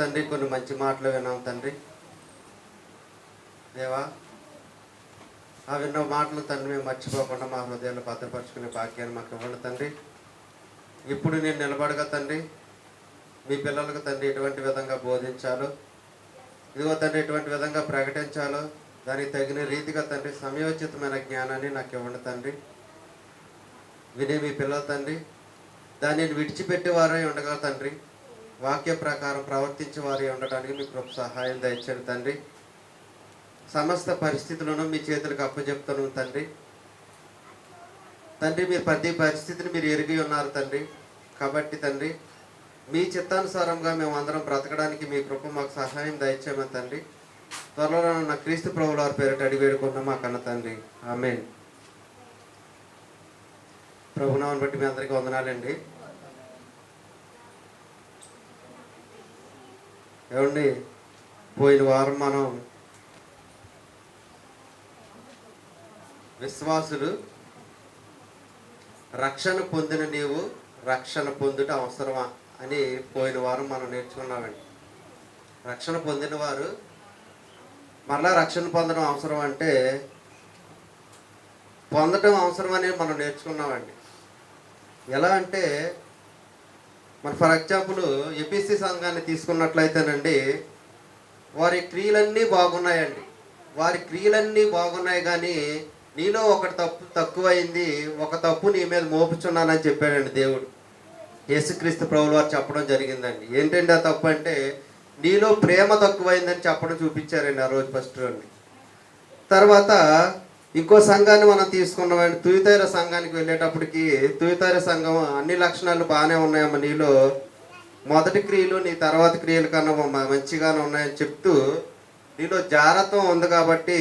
తండ్రి కొన్ని మంచి మాటలు విన్నాం తండ్రి. దేవా, ఆ విన్న మాటలు తండ్రి మేము మర్చిపోకుండా మా హృదయాన్ని భద్రపరుచుకునే భాగ్యాన్ని మాకు ఇవ్వండి తండ్రి. ఇప్పుడు నేను నిలబడగా తండ్రి మీ పిల్లలకు తండ్రి ఎటువంటి విధంగా బోధించాలో, ఇదిగో తండ్రి ఎటువంటి విధంగా ప్రకటించాలో దానికి తగిన రీతిగా తండ్రి సమయోచితమైన జ్ఞానాన్ని నాకు ఇవ్వండి తండ్రి. వినే మీ పిల్లలు తండ్రి దానిని విడిచిపెట్టేవారై ఉండగా తండ్రి వాక్య ప్రకారం ప్రవర్తించే వారి ఉండటానికి మీ కృప సహాయం దయచేయండి తండ్రి. సమస్త పరిస్థితులను మీ చేతులకు అప్పచెప్తాను తండ్రి. తండ్రి మీరు ప్రతి పరిస్థితిని మీరు ఎరిగి ఉన్నారు తండ్రి. కాబట్టి తండ్రి మీ చిత్తానుసారంగా మేము అందరం బ్రతకడానికి మీ కృప మాకు సహాయం దయచేయమని తండ్రి. త్వరలో నా క్రీస్తు ప్రభువుల వారి పేరిట అడిగి వేడుకున్నాం మా కన్న తండ్రి. ఆమేన్. ప్రభునామని బట్టి మీ అందరికీ వందనాలండి. ఏమండి, పోయిన వారం మనం విశ్వాసులు రక్షణ పొందిన నీవు రక్షణ పొందుట అవసరమా అని పోయిన వారం మనం నేర్చుకున్నామండి. రక్షణ పొందిన వారు మరలా రక్షణ పొందడం అవసరం అంటే పొందడం అవసరం అని మనం నేర్చుకున్నామండి. ఎలా అంటే మన ఫర్ ఎగ్జాంపుల్ ఎపిసి సంఘాన్ని తీసుకున్నట్లయితేనండి, వారి క్రియలన్నీ బాగున్నాయండి. వారి క్రియలన్నీ బాగున్నాయి కానీ నీలో ఒకటి తప్పు తక్కువైంది, ఒక తప్పు నీ మీద మోపుచున్నానని చెప్పాడండి దేవుడు. యేసుక్రీస్తు ప్రభువుల వారు చెప్పడం జరిగిందండి. ఏంటండి ఆ తప్పు అంటే నీలో ప్రేమ తక్కువైందని చెప్పడం చూపించారండి ఆ రోజు ఫస్ట్ రోజు. తర్వాత ఇంకో సంఘాన్ని మనం తీసుకున్నామండి. తుయతైర సంఘానికి వెళ్ళేటప్పటికి తుయతైర సంఘం అన్ని లక్షణాలు బాగానే ఉన్నాయమ్మ, నీలో మొదటి క్రియలు నీ తర్వాత క్రియల కన్నా మంచిగానే ఉన్నాయని చెప్తూ నీలో జారత్వం ఉంది కాబట్టి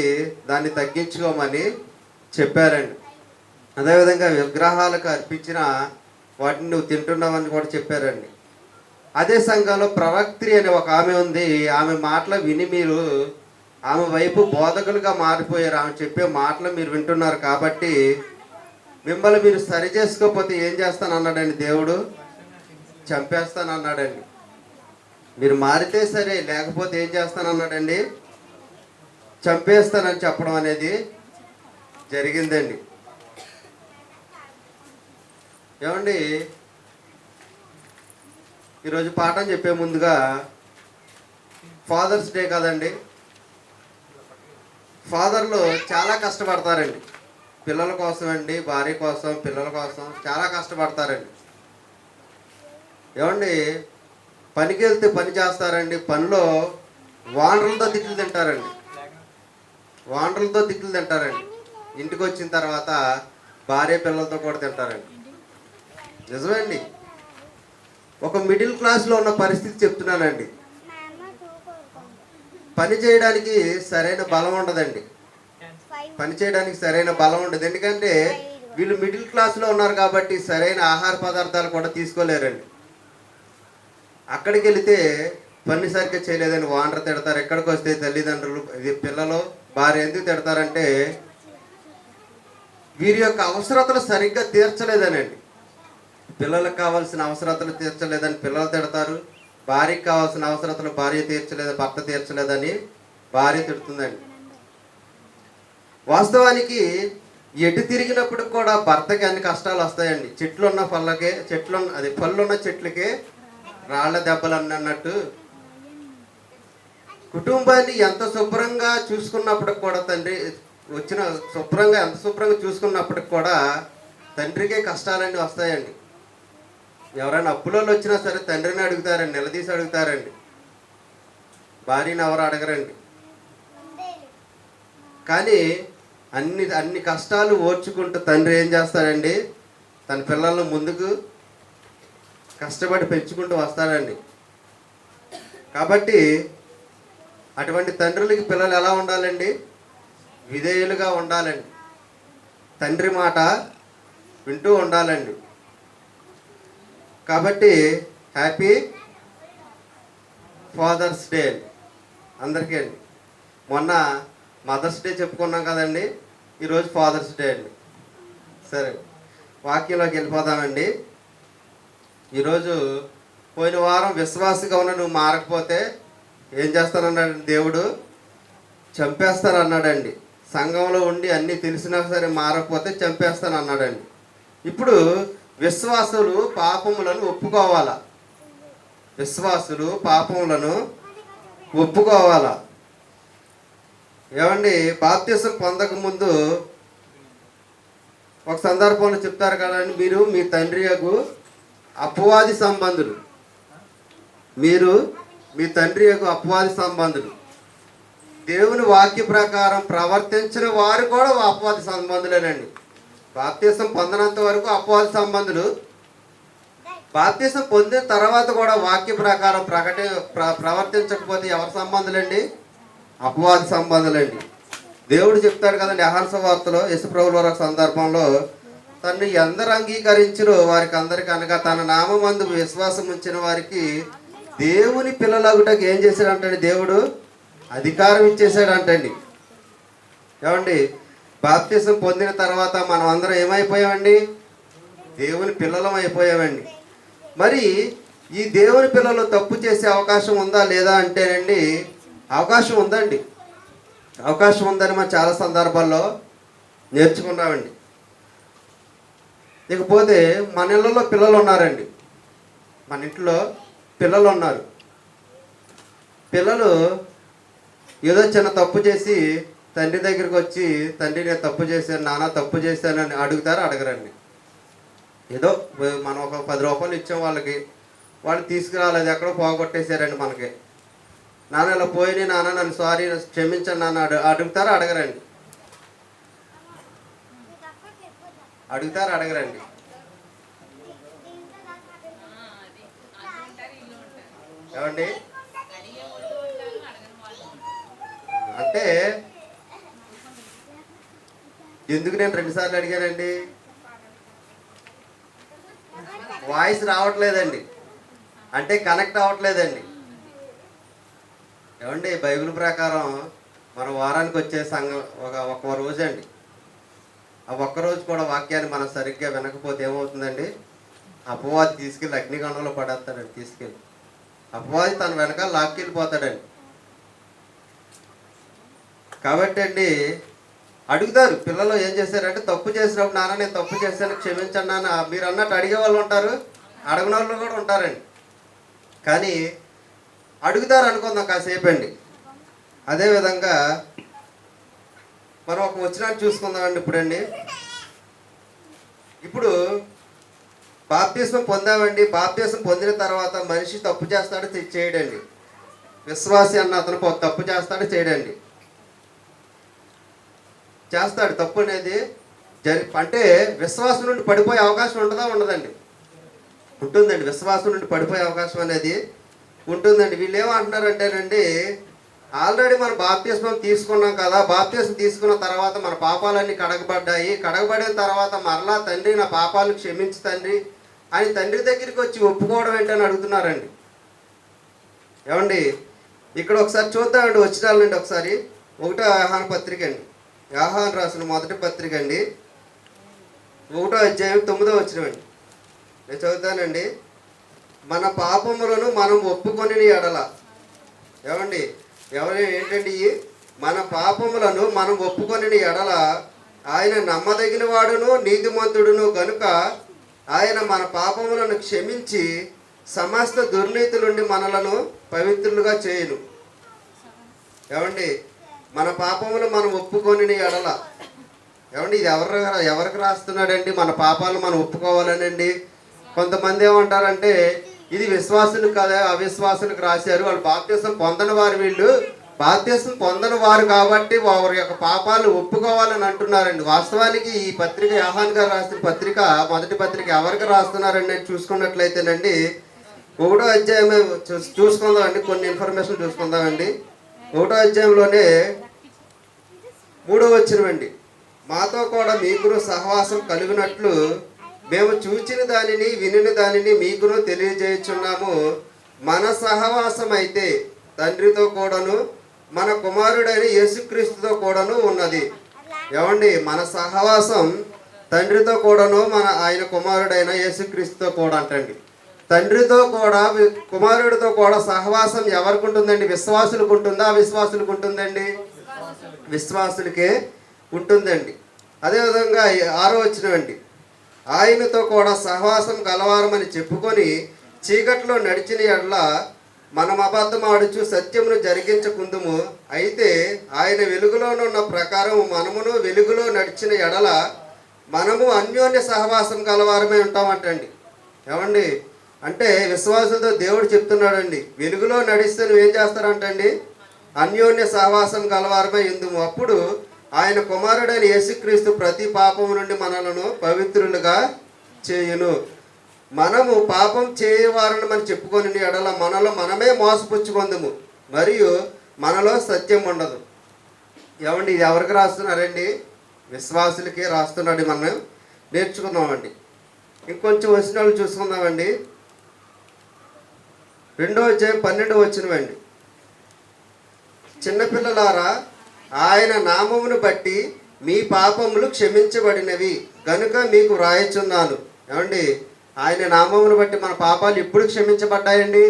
దాన్ని తగ్గించుకోమని చెప్పారండి. అదేవిధంగా విగ్రహాలకు అర్పించిన వాటిని నువ్వు తింటున్నావని కూడా చెప్పారండి. అదే సంఘంలో ప్రవక్త్రి అనే ఒక ఆమె ఉంది. ఆమె మాటలు విని మీరు ఆమె వైపు బోధకులుగా మారిపోయారు. ఆమె చెప్పే మాటలు మీరు వింటున్నారు కాబట్టి మిమ్మల్ని మీరు సరి చేసుకోకపోతే ఏం చేస్తాను అన్నాడండి దేవుడు, చంపేస్తాను అన్నాడండి. మీరు మారితే సరే, లేకపోతే ఏం చేస్తాను అన్నాడండి, చంపేస్తానని చెప్పడం అనేది జరిగిందండి. ఏమండి, ఈరోజు పాఠం చెప్పే ముందుగా ఫాదర్స్ డే కదండి. ఫాదర్లు చాలా కష్టపడతారండి పిల్లల కోసం అండి, భార్య కోసం, పిల్లల కోసం చాలా కష్టపడతారండి. ఏమండి, పనికి వెళ్తే పని చేస్తారండి, పనిలో వానరులతో తిట్లు తింటారండి, వానరులతో తిట్లు తింటారండి. ఇంటికి వచ్చిన తర్వాత భార్య పిల్లలతో కూడా తింటారండి. నిజమండి. ఒక మిడిల్ క్లాస్లో ఉన్న పరిస్థితి చెప్తున్నానండి. పని చేయడానికి సరైన బలం ఉండదండి. పని చేయడానికి సరైన బలం ఉండదు. ఎందుకంటే వీళ్ళు మిడిల్ క్లాస్లో ఉన్నారు కాబట్టి సరైన ఆహార పదార్థాలు కూడా తీసుకోలేరండి. అక్కడికి వెళితే పని సరిగ్గా చేయలేదని వానరు తిడతారు. ఎక్కడికి వస్తే తల్లిదండ్రులు, ఇది పిల్లలు, భార్య ఎందుకు తిడతారంటే వీరి యొక్క అవసరతలు సరిగ్గా తీర్చలేదనండి. పిల్లలకు కావాల్సిన అవసరతలు తీర్చలేదని పిల్లలు తిడతారు. భార్యకి కావాల్సిన అవసరతలు భార్య తీర్చలేదు, భర్త తీర్చలేదని భార్య తిడుతుందండి. వాస్తవానికి ఎటు తిరిగినప్పుడు కూడా భర్తకి అన్ని కష్టాలు వస్తాయండి. చెట్లున్న పళ్ళకే పళ్ళున్న చెట్లకే రాళ్ల దెబ్బలు అన్నట్టు కుటుంబాన్ని ఎంత శుభ్రంగా చూసుకున్నప్పుడు కూడా తండ్రి ఎంత శుభ్రంగా చూసుకున్నప్పటికి కూడా తండ్రికే కష్టాలన్నీ వస్తాయండి. ఎవరైనా అప్పులలో వచ్చినా సరే తండ్రిని అడుగుతారండి, నిలదీసి అడుగుతారండి. భార్యని ఎవరు అడగరండి. కానీ అన్ని కష్టాలు ఓర్చుకుంటూ తండ్రి ఏం చేస్తాడండి, తన పిల్లలను ముందుకు కష్టపడి పెంచుకుంటూ వస్తాడండి. కాబట్టి అటువంటి తండ్రులకి పిల్లలు ఎలా ఉండాలండి, విధేయులుగా ఉండాలండి, తండ్రి మాట వింటూ ఉండాలండి. కాబట్టి హ్యాపీ ఫాదర్స్ డే అందరికీ అండి. మొన్న మదర్స్ డే చెప్పుకున్నాం కదండి, ఈరోజు ఫాదర్స్ డే అండి. సరే, వాక్యంలోకి వెళ్ళిపోదామండి. ఈరోజు పోయిన వారం విశ్వాసిగా ఉన్న నువ్వు మారకపోతే ఏం చేస్తానన్నాడు దేవుడు? చంపేస్తానన్నాడండి. సంఘంలో ఉండి అన్నీ తెలిసినా సరే మారకపోతే చంపేస్తాను అన్నాడండి. ఇప్పుడు విశ్వాసులు పాపములను ఒప్పుకోవాలా? విశ్వాసులు పాపములను ఒప్పుకోవాలా? ఏమండి, బాప్తిసం పొందక ముందు ఒక సందర్భంలో చెప్తారు కదండి, మీరు మీ తండ్రి యొక్క అపవాది సంబంధులు, మీరు మీ తండ్రి యొక్క అపవాది సంబంధులు. దేవుని వాక్య ప్రకారం ప్రవర్తించిన వారు కూడా అపవాది సంబంధులేనండి. బాప్తిసం పొందినంత వరకు అపవాది సంబంధులు, బాప్తిసం పొందిన తర్వాత కూడా వాక్య ప్రకారం ప్రవర్తించకపోతే ఎవరి సంబంధులండి? అపవాది సంబంధులండి. దేవుడు చెప్తాడు కదండి యోహాను సువార్తలో, యేసుప్రభుల వారి సందర్భంలో, తను ఎందరు అంగీకరించిరో వారికి అందరికీ అనగా తన నామమందు విశ్వాసం ఉంచిన వారికి దేవుని పిల్లలగుటకు ఏం చేశాడంటండి? దేవుడు అధికారం ఇచ్చేసాడంటండి. ఏమండి, బాప్తిసం పొందిన తర్వాత మనం అందరం ఏమైపోయామండి? దేవుని పిల్లలం అయిపోయామండి. మరి ఈ దేవుని పిల్లలు తప్పు చేసే అవకాశం ఉందా లేదా అంటేనండి, అవకాశం ఉందండి. అవకాశం ఉందని మనం చాలా సందర్భాల్లో నేర్చుకున్నామండి. ఇకపోతే మన ఇళ్ళలో పిల్లలు ఉన్నారండి. మన ఇంట్లో పిల్లలు ఉన్నారు. పిల్లలు ఏదో చిన్న తప్పు చేసి తండ్రి దగ్గరికి వచ్చి, తండ్రి నేను తప్పు చేశాను, నాన్న తప్పు చేశానని అడుగుతారు, అడగరండి. ఏదో మనం ఒక 10 రూపాయలు ఇచ్చాం వాళ్ళకి, వాళ్ళు తీసుకురాలేదు, ఎక్కడో పోగొట్టేశారండి మనకి. నాన్న ఇలా పోయి, నాన్న నన్ను సారీ క్షమించండి నాన్న అడుగుతారు, అడగరండి. అడుగుతారు, అడగరండి. ఏమండి, అంటే ఎందుకు నేను 2 సార్లు అడిగానండి? వాయిస్ రావట్లేదండి, అంటే కనెక్ట్ అవ్వట్లేదండి. ఏమండి, బైబిల్ ప్రకారం మన వారానికి వచ్చే సంఘం ఒక రోజు అండి. ఆ ఒక్కరోజు కూడా వాక్యాన్ని మనం సరిగ్గా వినకపోతే ఏమవుతుందండి? అపవాది తీసుకెళ్ళి అగ్నిగండంలో పడేస్తాడండి. తీసుకెళ్ళి అపవాది తన వెనకాల లాక్కెళ్ళిపోతాడండి. కాబట్టి అండి, అడుగుతారు పిల్లలు ఏం చేశారంటే, తప్పు చేసినప్పుడు నాన్న నేను తప్పు చేశాను క్షమించండి నాన్న మీరు అన్నట్టు అడిగే వాళ్ళు ఉంటారు, అడగని వాళ్ళు కూడా ఉంటారండి. కానీ అడుగుతారు అనుకుందాం కాసేపు అండి. అదేవిధంగా మనం ఒక వచనాన్ని చూసుకుందామండి. ఇప్పుడండి, ఇప్పుడు బాప్తిస్మం పొందామండి. బాప్తిస్మం పొందిన తర్వాత మనిషి తప్పు చేస్తాడు, చేయడండి. విశ్వాసి అన్న అతను తప్పు చేస్తాడు, చేయడండి. చేస్తాడు తప్పు అనేది అంటే విశ్వాసం నుండి పడిపోయే అవకాశం ఉంటుందా? ఉండదండి. ఉంటుందండి. విశ్వాసం నుండి పడిపోయే అవకాశం అనేది ఉంటుందండి. వీళ్ళు ఏమంటున్నారంటేనండి, ఆల్రెడీ మనం బాప్తిస్మం తీసుకున్నాం కదా, బాప్తిస్మం తీసుకున్న తర్వాత మన పాపాలన్నీ కడగబడ్డాయి, కడగబడిన తర్వాత మరలా తండ్రి నా పాపాలను క్షమించు తండ్రి అని తండ్రి దగ్గరికి వచ్చి ఒప్పుకోవడం ఏంటని అడుగుతున్నారండి. ఏమండి, ఇక్కడ ఒకసారి చూద్దామండి వచనాలండి. ఒకసారి 1వ యోహాను పత్రిక అండి, యోహాను రాసిన మొదటి పత్రిక అండి, 1వ అధ్యాయం 9వ వచనమండి. నేను చదువుతానండి. మన పాపములను మనం ఒప్పుకొని ఎడల, ఏమండి ఏంటండి, మన పాపములను మనం ఒప్పుకొని ఎడల ఆయన నమ్మదగిన వాడును నీతిమంతుడును గనుక ఆయన మన పాపములను క్షమించి సమస్త దుర్నీతి నుండి మనలను పవిత్రులుగా చేయును. ఏమండి, మన పాపములు మనం ఒప్పుకొని ఎడల, ఏమండి ఇది ఎవరికి రాస్తున్నాడండి? మన పాపాలు మనం ఒప్పుకోవాలనండి. కొంతమంది ఏమంటారంటే, ఇది విశ్వాసులకు కదా అవిశ్వాసులకు రాశారు, వాళ్ళు బాప్తిసం పొందని వారు, వీళ్ళు బాప్తిసం పొందని వారు కాబట్టి వారి యొక్క పాపాలు ఒప్పుకోవాలని అంటున్నారండి. వాస్తవానికి ఈ పత్రిక యోహాను గారు రాసిన పత్రిక, మొదటి పత్రిక ఎవరికి రాస్తున్నారండి చూసుకున్నట్లయితేనండి, 1వ అధ్యాయమే చూసుకుందామండి. కొన్ని ఇన్ఫర్మేషన్ చూసుకుందామండి. 1వ అధ్యాయంలోనే 3వ వచనమండి. మాతో కూడా మీకును సహవాసం కలిగినట్లు మేము చూచిన దానిని వినిన దానిని మీకును తెలియజేయుచున్నాము. మన సహవాసం అయితే తండ్రితో కూడాను మన కుమారుడైన యేసుక్రీస్తుతో కూడాను ఉన్నది. ఏమండి, మన సహవాసం తండ్రితో కూడాను ఆయన కుమారుడైన యేసుక్రీస్తుతో కూడా అంటండి. తండ్రితో కూడా కుమారుడితో కూడా సహవాసం ఎవరికి ఉంటుందండి? విశ్వాసులకు ఉంటుందా, అవిశ్వాసులకు ఉంటుందండి? విశ్వాసులకే ఉంటుందండి. అదేవిధంగా 6వ వచనం అండి, ఆయనతో కూడా సహవాసం గలవారమని చెప్పుకొని చీకట్లో నడిచిన ఎడల మనం అబద్ధం ఆడుచు సత్యమును జరిగించకుందుము. అయితే ఆయన వెలుగులోనున్న ప్రకారం మనమును వెలుగులో నడిచిన ఎడల మనము అన్యోన్య సహవాసం గలవారమే ఉంటామంటండి. ఏమండి అంటే విశ్వాసంతో దేవుడు చెప్తున్నాడండి, వెలుగులో నడిస్తే నువ్వు ఏం చేస్తారంటండి? అన్యోన్య సహవాసం గలవారమే ఎందుము. అప్పుడు ఆయన కుమారుడైన యేసుక్రీస్తు ప్రతి పాపము నుండి మనలను పవిత్రులుగా చేయును. మనము పాపం చేయవారని మనం చెప్పుకొని ఎడల మనలో మనమే మోసపుచ్చుకుందుము, మరియు మనలో సత్యం ఉండదు. ఏమండి ఇది ఎవరికి రాస్తున్నారండి? విశ్వాసులకే రాస్తున్నాడు. మనం నేర్చుకుందామండి. ఇంకొంచెం వచ్చిన వాళ్ళు చూసుకుందామండి. 2వ అధ్యాయం 12వ వచనమండి, చిన్నపిల్లలారా ఆయన నామమును బట్టి మీ పాపములు క్షమించబడినవి గనుక మీకు వ్రాయచున్నాను. ఏమండి ఆయన నామమును బట్టి మన పాపాలు ఎప్పుడు క్షమించబడ్డాయండి?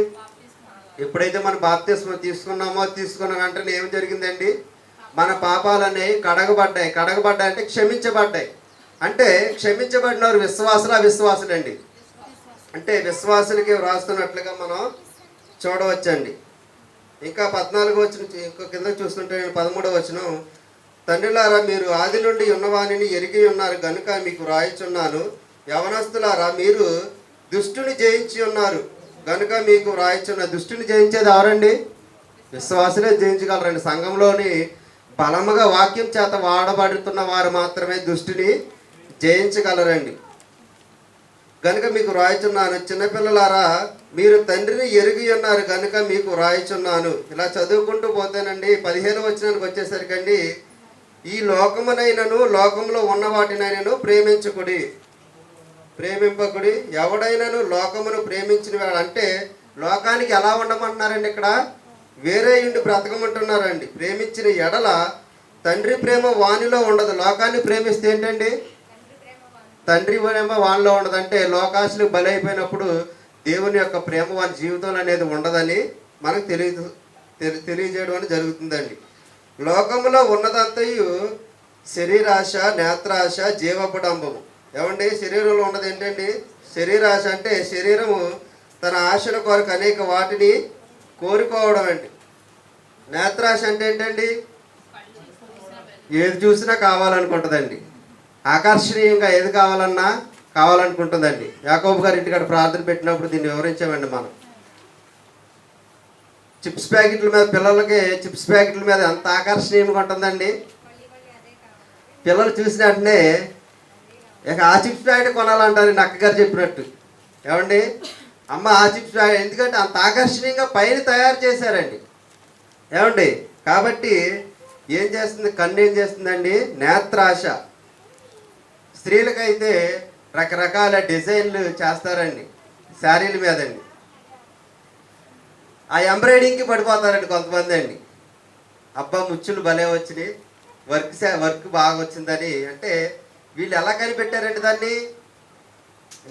ఎప్పుడైతే మన బాప్తిస్మం తీసుకున్న వెంటనే ఏం జరిగిందండి? మన పాపాలు అనేవి కడగబడ్డాయి అంటే క్షమించబడ్డాయి. అంటే క్షమించబడిన వారు విశ్వాసులు అవిశ్వాసులండి. అంటే విశ్వాసులకి వ్రాస్తున్నట్లుగా మనం చూడవచ్చండి. ఇంకా 14వ వచనం ఇంకో కింద చూస్తుంటే 13వ వచనం, తండ్రులారా మీరు ఆది నుండి ఉన్నవానిని ఎరిగి ఉన్నారు గనుక మీకు వ్రాయిచున్నాను. యవనస్తులారా మీరు దుష్టుని జయించి ఉన్నారు గనుక మీకు వ్రాయిచున్న. దుష్టుని జయించేది ఎవరండి? విశ్వాసులే జయించగలరండి. సంఘంలోని బలముగా వాక్యం చేత వాడబడుతున్న వారు మాత్రమే దుష్టుని జయించగలరండి. గనుక మీకు వ్రాయిచున్నాను. చిన్నపిల్లలారా మీరు తండ్రిని ఎరిగి ఉన్నారు కనుక మీకు వ్రాయిచున్నాను. ఇలా చదువుకుంటూ పోతేనండి 15వ వచనానికి వచ్చేసరికండి, ఈ లోకమునైనను లోకంలో ఉన్న వాటినైనను ప్రేమింపకుడి. ఎవడైనను లోకమును ప్రేమించిన వాడు అంటే లోకానికి ఎలా ఉండమంటున్నారండి? ఇక్కడ వేరే ఇండి బ్రతకమంటున్నారండి. ప్రేమించిన ఎడల తండ్రి ప్రేమ వానిలో ఉండదు. లోకాన్ని ప్రేమిస్తే ఏంటండి? తండ్రి ప్రేమ వానిలో ఉండదు. అంటే లోకాశులు బలైపోయినప్పుడు దేవుని యొక్క ప్రేమ వాని జీవితంలో అనేది ఉండదని మనకు తెలియజేయడం అనేది జరుగుతుందండి. లోకంలో ఉన్నదంతయు శరీరాశ, నేత్రాశ, జీవపడంబము. ఏమండి శరీరంలో ఉన్నది ఏంటండి? శరీరాశ అంటే శరీరము తన ఆశల కొరకు అనేక వాటిని కోరుకోవడం అండి. నేత్రాశ అంటే ఏంటండి? ఏది చూసినా కావాలనుకుంటుందండి. ఆకర్షణీయంగా ఏది కావాలనుకుంటుందండి. యాకోబు గారి ఇంటికాడ ప్రార్థన పెట్టినప్పుడు దీన్ని వివరించామండి మనం. చిప్స్ ప్యాకెట్ల మీద పిల్లలకి చిప్స్ ప్యాకెట్ల మీద ఎంత ఆకర్షణీయంగా ఉంటుందండి. పిల్లలు చూసిన వెంటనే ఇక ఆ చిప్స్ ప్యాకెట్ కొనాలంటారు అక్కగారు చెప్పినట్టు. ఏమండి అమ్మ ఆ చిప్స్ ప్యాకెట్, ఎందుకంటే అంత ఆకర్షణీయంగా పైన తయారు చేశారండి. ఏమండి కాబట్టి ఏం చేస్తుంది? కన్ను ఏం చేస్తుందండి? నేత్రాశ. స్త్రీలకైతే రకరకాల డిజైన్లు చేస్తారండి శారీల మీదండి. ఆ ఎంబ్రాయిడింగ్కి పడిపోతారండి కొంతమంది అండి. అబ్బా ముచ్చులు భలే వచ్చినాయి, వర్క్ బాగా వచ్చిందని. అంటే వీళ్ళు ఎలా కనిపెట్టారండి దాన్ని?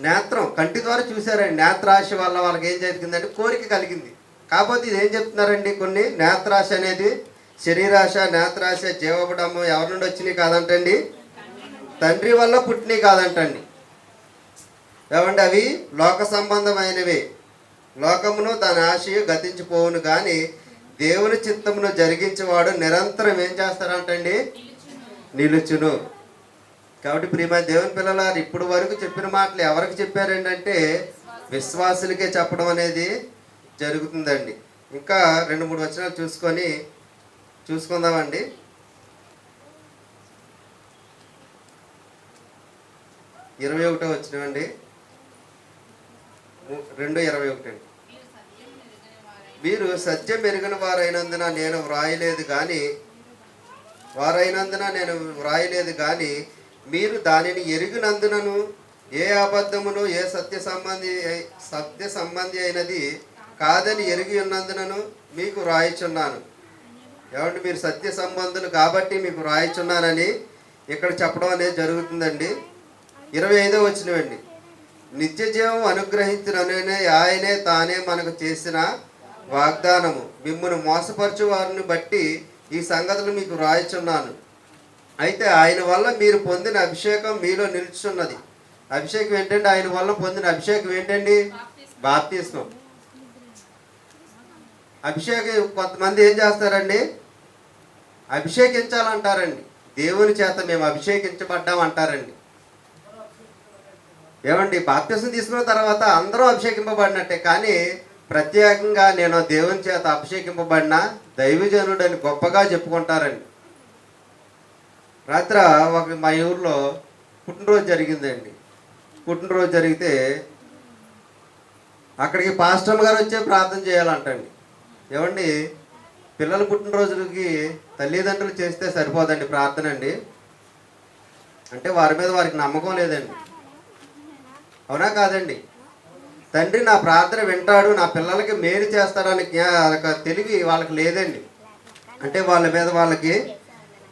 నేత్రం, కంటి ద్వారా చూశారండి. నేత్రాశ వల్ల వాళ్ళకి ఏం జరిగిందంటే కోరిక కలిగింది. కాకపోతే ఇది ఏం చెప్తున్నారండి? కొన్ని నేత్రాశ అనేది శరీరాశ, నేత్రాశ, జీవపడము ఎవరి నుండి వచ్చినాయి కాదంటండి, తండ్రి వల్ల పుట్టినవి కాదంటండి. ఏమంటే అవి లోక సంబంధమైనవి. లోకమును దాని ఆశయు గతించిపోవును కానీ దేవుని చిత్తమును జరిగించేవాడు నిరంతరం ఏం చేస్తారంటండి? నిలుచును. కాబట్టి ప్రియమైన దేవుని పిల్లలారు ఇప్పుడు వరకు చెప్పిన మాటలు ఎవరికి చెప్పారంటే విశ్వాసులకే చెప్పడం అనేది జరుగుతుందండి. ఇంకా 2-3 వచనాలు చూసుకుందామండి. 21వ వచనం అండి, 2:21. మీరు సత్యం ఎరిగిన వారైనందున నేను వ్రాయలేదు కానీ మీరు దానిని ఎరిగినందునను ఏ అబద్ధమును ఏ సత్య సంబంధి అయినది కాదని ఎరిగి ఉన్నందునను మీకు వ్రాయిచున్నాను. ఏమంటే మీరు సత్య సంబంధులు కాబట్టి మీకు వ్రాయిచున్నానని ఇక్కడ చెప్పడం అనేది జరుగుతుందండి. 25వ వచనం అండి, నిత్య జీవం అనుగ్రహించిననే ఆయనే తానే మనకు చేసిన వాగ్దానము. మిమ్మల్ని మోసపరచు వారిని బట్టి ఈ సంగతులు మీకు రాయిచున్నాను. అయితే ఆయన వల్ల మీరు పొందిన అభిషేకం మీలో నిలుచున్నది. అభిషేకం ఏంటంటే ఆయన వల్ల పొందిన అభిషేకం ఏంటండి? బాప్తిస్మం. అభిషేకం కొంతమంది ఏం చేస్తారండి? అభిషేకించాలంటారండి. దేవుని చేత మేము అభిషేకించబడ్డాం అంటారండి. ఏమండి, బాప్తిస్మం తీసుకున్న తర్వాత అందరూ అభిషేకింపబడినట్టే, కానీ ప్రత్యేకంగా నేను దేవుని చేత అభిషేకింపబడిన దైవజనుడు అని గొప్పగా చెప్పుకుంటారండి. రాత్రి మా ఊర్లో పుట్టినరోజు జరిగిందండి. పుట్టినరోజు జరిగితే అక్కడికి పాస్టర్ గారు వచ్చే ప్రార్థన చేయాలంటండి. ఏమండి, పిల్లల పుట్టినరోజులకి తల్లిదండ్రులు చేస్తే సరిపోదండి ప్రార్థన అండి. అంటే వారి మీద వారికి నమ్మకం లేదండి. అవునా కాదండి? తండ్రి నా ప్రార్థన వింటాడు, నా పిల్లలకి మేలు చేస్తాడని తెలివి వాళ్ళకి లేదండి. అంటే వాళ్ళ మీద వాళ్ళకి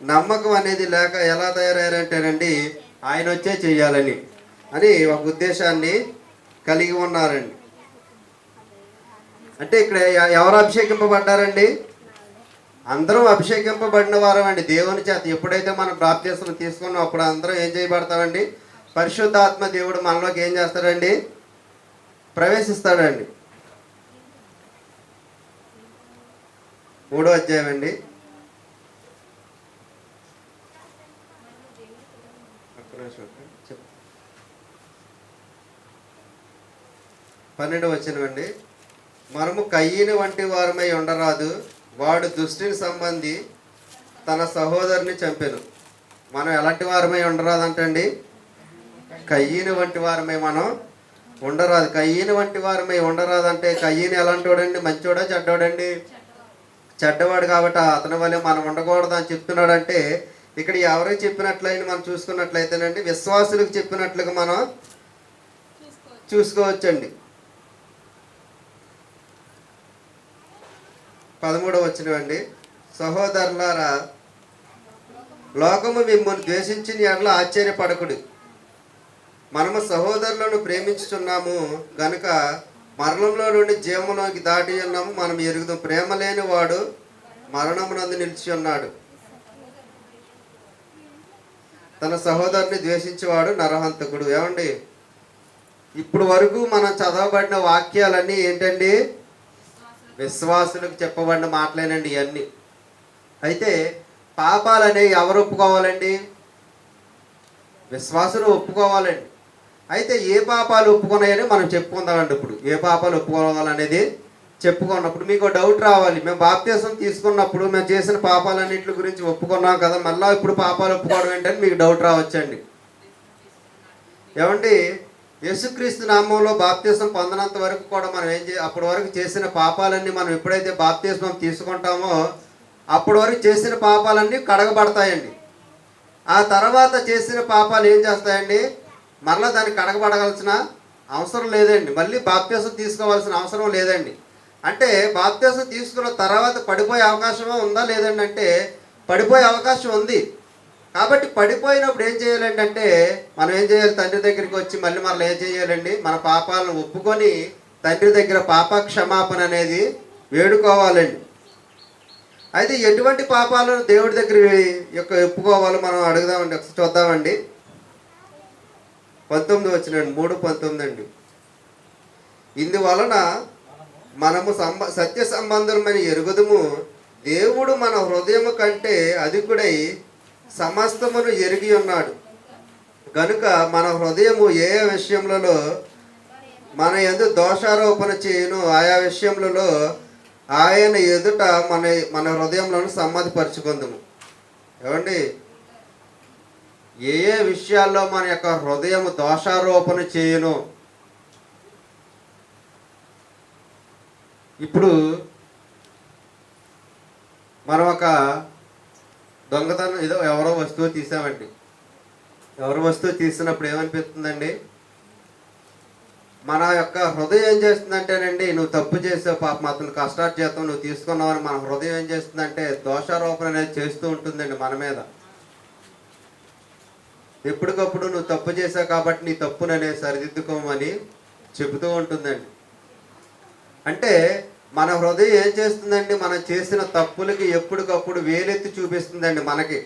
నమ్మకం అనేది లేక ఎలా తయారయ్యారంటేనండి, ఆయన వచ్చే చెయ్యాలని అని ఒక ఉద్దేశాన్ని కలిగి ఉన్నారండి. అంటే ఇక్కడ ఎవరు అభిషేకింపబడ్డారండి? అందరం అభిషేకింపబడిన వారం అండి దేవుని చేత. ఎప్పుడైతే మనం బాప్తిస్మం తీసుకున్నాం అప్పుడు అందరం ఏం చేయబడతామండి? పరిశుద్ధాత్మ దేవుడు మనలోకి ఏం చేస్తాడండి? ప్రవేశిస్తాడండి. 3వ అధ్యాయం అండి. చెప్పు. 12వ వచనం. మనము కయ్యని వంటి వారమై ఉండరాదు, వాడు దుష్టిని సంబంధి తన సహోదరుని చంపెను. మనం ఎలాంటి వారమై ఉండరాదంటండి? కయ్యని వంటి వారమై మనం ఉండరాదు. కయ్యని వంటి వారమై ఉండరాదంటే కయ్యని ఎలాంటి వాడండి? మంచోడా చెడ్డవాడండి? చెడ్డవాడు. కాబట్టి అతని వల్ల మనం ఉండకూడదు అని చెప్తున్నాడంటే ఇక్కడ ఎవరికి చెప్పినట్లయినా మనం చూసుకున్నట్లయితేనండి, విశ్వాసులకు చెప్పినట్లుగా మనం చూసుకోవచ్చండి. 13వ వచనం. సహోదరులారా, లోకము మిమ్మల్ని ద్వేషించిన ఎడల ఆశ్చర్యపడకుడు. మనము సహోదరులను ప్రేమించుచున్నాము గనుక మరణంలో నుండి జీవములోకి దాటి ఉన్నాము మనం ఎరుగుదాం. ప్రేమ లేని వాడు మరణమునందు నిలిచి ఉన్నాడు. తన సహోదరుని ద్వేషించేవాడు నరహంతకుడు. ఏమండి, ఇప్పుడు వరకు మనం చదవబడిన వాక్యాలన్నీ ఏంటండి? విశ్వాసులకు చెప్పబడిన మాటలేనండి ఇవన్నీ. అయితే పాపాలు అనేవి ఎవరు ఒప్పుకోవాలండి? విశ్వాసులు ఒప్పుకోవాలండి. అయితే ఏ పాపాలు ఒప్పుకున్నాయని మనం చెప్పుకుందామండి. ఇప్పుడు ఏ పాపాలు ఒప్పుకోవాలనేది చెప్పుకున్నప్పుడు మీకు డౌట్ రావాలి. మేము బాప్తిస్మం తీసుకున్నప్పుడు మేము చేసిన పాపాలన్నింటి గురించి ఒప్పుకున్నాం కదా, మళ్ళీ ఇప్పుడు పాపాలు ఒప్పుకోవడం ఏంటని మీకు డౌట్ రావచ్చండి. ఏమండి, యేసుక్రీస్తు నామంలో బాప్తిస్మం పొందనంత వరకు కూడా మనం అప్పటి వరకు చేసిన పాపాలన్నీ మనం ఎప్పుడైతే బాప్తిస్మం తీసుకుంటామో అప్పటి వరకు చేసిన పాపాలన్నీ కడగబడతాయండి. ఆ తర్వాత చేసిన పాపాలు ఏం చేస్తాయండి? మళ్ళీ దాన్ని కడగబడవలసిన అవసరం లేదండి. మళ్ళీ బాప్తిస్మం తీసుకోవాల్సిన అవసరం లేదండి. అంటే బాప్తిస్మం తీసుకున్న తర్వాత పడిపోయే అవకాశం ఉందా లేదండి? అంటే పడిపోయే అవకాశం ఉంది. కాబట్టి పడిపోయినప్పుడు ఏం చేయాలండి అంటే మనం ఏం చేయాలి? తండ్రి దగ్గరికి వచ్చి మళ్ళీ ఏం చేయాలండి? మన పాపాలను ఒప్పుకొని తండ్రి దగ్గర పాప క్షమాపణ అనేది వేడుకోవాలండి. అయితే ఎటువంటి పాపాలను దేవుడి దగ్గర ఒప్పుకోవాలో మనం అడుగుదామండి. ఒకసారి చూద్దామండి. 19 వచ్చినండి, 3:19. ఇందువలన మనము సత్య సంబంధమని ఎరుగుదుము, దేవుడు మన హృదయము కంటే అధికుడై సమస్తమును ఎరిగి ఉన్నాడు గనుక మన హృదయము ఏ విషయములలో మన యందు దోషారోపణ చేయను ఆయా విషయములలో ఆయన ఎదుట మన హృదయంలో సమ్మతిపరుచుకుందాము. ఏమండి, ఏ విషయాల్లో మన యొక్క హృదయము దోషారోపణ చేయను. ఇప్పుడు మనం ఒక దొంగతనం ఏదో ఎవరో వస్తువు తీసామండి. ఎవరో వస్తువు తీసినప్పుడు ఏమనిపిస్తుందండి? మన యొక్క హృదయం ఏం చేస్తుందంటేనండి, నువ్వు తప్పు చేసావు, పాపం అతను కష్టార్జితం నువ్వు తీసుకున్నావని మన హృదయం ఏం చేస్తుందంటే దోషారోపణ అనేది చేస్తూ ఉంటుందండి మన మీద. ఎప్పటికప్పుడు నువ్వు తప్పు చేసావు కాబట్టి నీ తప్పుననే సరిదిద్దుకోమని చెబుతూ ఉంటుందండి. అంటే మన హృదయం ఏం చేస్తుందండి, మనం చేసిన తప్పులకి ఎప్పటికప్పుడు వేలెత్తి చూపిస్తుందండి. మనకి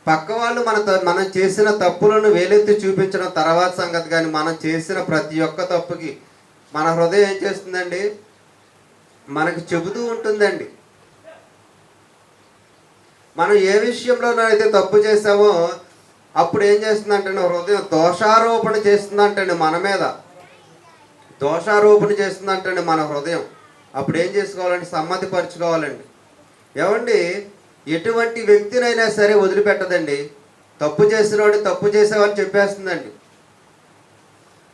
పక్క వాళ్ళు మనం చేసిన తప్పులను వేలెత్తి చూపించడం తర్వాత సంగతి, కానీ మనం చేసిన ప్రతి ఒక్క తప్పుకి మన హృదయం ఏం చేస్తుందండి, మనకి చెబుతూ ఉంటుందండి. మనం ఏ విషయంలోనైతే తప్పు చేసామో అప్పుడు ఏం చేస్తుందంటే హృదయం దోషారోపణ చేస్తుందంటండి, మన మీద దోషారోపణ చేస్తుందంటండి మన హృదయం. అప్పుడు ఏం చేసుకోవాలండి, సమ్మతి పరుచుకోవాలండి. ఏమండి, ఎటువంటి వ్యక్తినైనా సరే వదిలిపెట్టదండి. తప్పు చేసినవాడు తప్పు చేసేవాడిని చెప్పేస్తుందండి.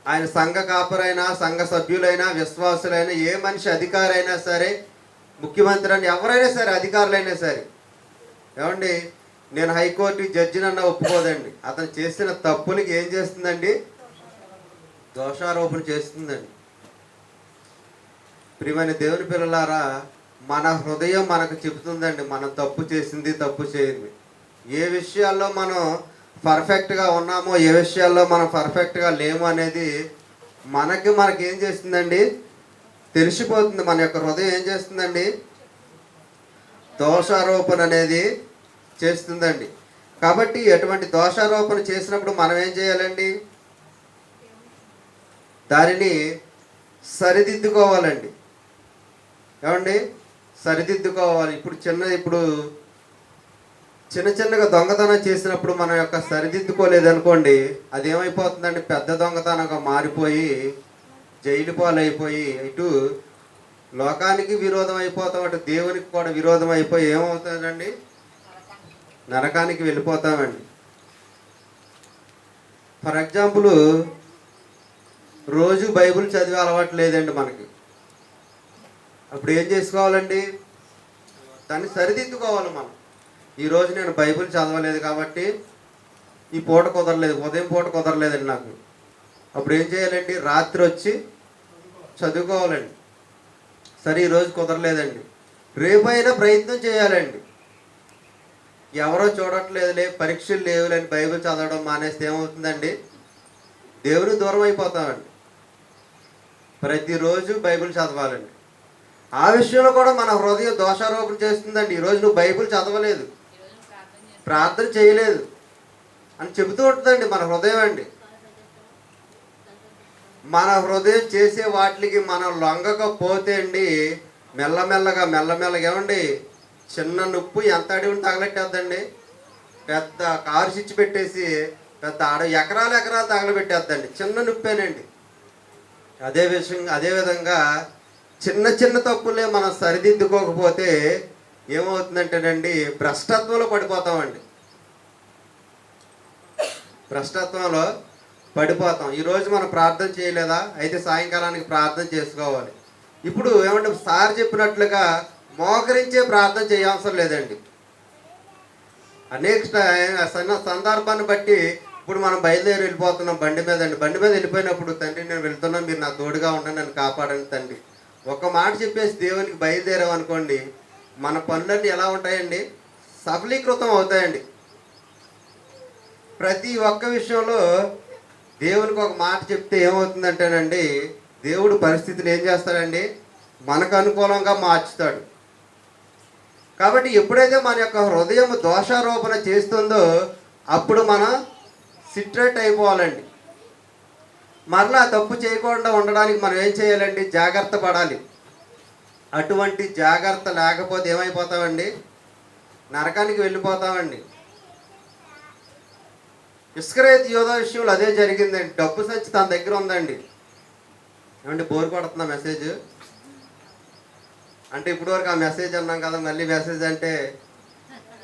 ఆయన సంఘ కాపరైనా, సంఘ సభ్యులైనా, విశ్వాసులైనా, ఏ మనిషి అధికారైనా సరే, ముఖ్యమంత్రి అని ఎవరైనా సరే, అధికారులైనా సరే, ఏమండి, నేను హైకోర్టు జడ్జినన్నా ఒప్పుకోదండి. అతను చేసిన తప్పులకి ఏం చేస్తుందండి, దోషారోపణ చేస్తుందండి. ప్రియమైన దేవుని పిల్లలారా, మన హృదయం మనకు చెబుతుందండి మనం తప్పు చేసింది, తప్పు చేయింది. ఏ విషయాల్లో మనం పర్ఫెక్ట్గా ఉన్నామో, ఏ విషయాల్లో మనం పర్ఫెక్ట్గా లేము అనేది మనకేం చేస్తుందండి, తెలిసిపోతుంది. మన యొక్క హృదయం ఏం చేస్తుందండి, దోషారోపణ అనేది చేస్తుందండి. కాబట్టి ఎటువంటి దోషారోపణ చేసినప్పుడు మనం ఏం చేయాలండి, దానిని సరిదిద్దుకోవాలండి. ఏమండి, సరిదిద్దుకోవాలి. ఇప్పుడు చిన్న చిన్నగా దొంగతనం చేసినప్పుడు మనం యొక్క సరిదిద్దుకోలేదనుకోండి, అది ఏమైపోతుందండి, పెద్ద దొంగతనంగా మారిపోయి జైలు పాలైపోయి ఇటు లోకానికి విరోధం అయిపోతాం, అటు దేవునికి కూడా విరోధం అయిపోయి ఏమవుతుందండి, నరకానికి వెళ్ళిపోతామండి. ఫర్ ఎగ్జాంపుల్, రోజు బైబిల్ చదివే అలవాటు లేదండి మనకి. అప్పుడు ఏం చేసుకోవాలండి, దాన్ని సరిదిద్దుకోవాలి మనం. ఈరోజు నేను బైబిల్ చదవలేదు కాబట్టి ఈ పూట కుదరలేదు, ఉదయం పూట కుదరలేదండి నాకు. అప్పుడు ఏం చేయాలండి, రాత్రి వచ్చి చదువుకోవాలండి. సరే ఈరోజు కుదరలేదండి, రేపైనా ప్రయత్నం చేయాలండి. ఎవరో చూడట్లేదులే, పరీక్షలు లేవులేని బైబిల్ చదవడం మానేస్తే ఏమవుతుందండి, దేవుని దూరం అయిపోతామండి. ప్రతిరోజు బైబిల్ చదవాలండి. ఆ విషయంలో కూడా మన హృదయం దోషారోపణ చేస్తుందండి. ఈరోజు నువ్వు బైబిల్ చదవలేదు, ప్రార్థన చేయలేదు అని చెబుతూ ఉంటుందండి మన హృదయం అండి. మన హృదయం చేసే వాటికి మనం లొంగకపోతే అండి, మెల్లమెల్లగా ఏమండి, చిన్న నొప్పు ఎంత అడిగి తగలెట్టేద్దండి. పెద్ద కారు స్విచ్ పెట్టేసి పెద్ద ఎకరాలు తగలబెట్టేద్దండి, చిన్న నొప్పేనండి. అదే విధంగా చిన్న చిన్న తప్పులే మనం సరిదిద్దుకోకపోతే ఏమవుతుందంటేనండి, భ్రష్టత్వంలో పడిపోతామండి. భ్రష్టత్వంలో పడిపోతాం. ఈరోజు మనం ప్రార్థన చేయలేదా, అయితే సాయంకాలానికి ప్రార్థన చేసుకోవాలి. ఇప్పుడు ఏమంటే సార్ చెప్పినట్లుగా మోకరించే ప్రార్థన చేయవసరం లేదండి. అనేక సందర్భాన్ని బట్టి ఇప్పుడు మనం బయలుదేరి వెళ్ళిపోతున్నాం బండి మీద వెళ్ళిపోయినప్పుడు, తండ్రి నేను వెళ్తున్నాను, మీరు నా తోడుగా ఉండండి, నన్ను కాపాడండి తండ్రి, ఒక మాట చెప్పేసి దేవునికి బయలుదేరామనుకోండి, మన పనులన్నీ ఎలా ఉంటాయండి, సఫలీకృతం అవుతాయండి. ప్రతి ఒక్క విషయంలో దేవునికి ఒక మాట చెప్తే ఏమవుతుందంటేనండి, దేవుడు పరిస్థితిని ఏం చేస్తాడండి, మనకు అనుకూలంగా మార్చుతాడు. కాబట్టి ఎప్పుడైతే మన యొక్క హృదయం దోషారోపణ చేస్తుందో అప్పుడు మనం సిట్రేట్ అయిపోవాలండి. మరలా తప్పు చేయకుండా ఉండడానికి మనం ఏం చేయాలండి, జాగ్రత్త పడాలి. అటువంటి జాగ్రత్త లేకపోతే ఏమైపోతామండి, నరకానికి వెళ్ళిపోతామండి. ఇస్కరియోతు యోధా విషయంలో అదే జరిగిందండి. డబ్బు సంచి తన దగ్గర ఉందండి. ఏమంటే బోర్ కొడుతున్నా మెసేజ్ అంటే, ఇప్పుడు వరకు ఆ మెసేజ్ అన్నాం కదా, మళ్ళీ మెసేజ్ అంటే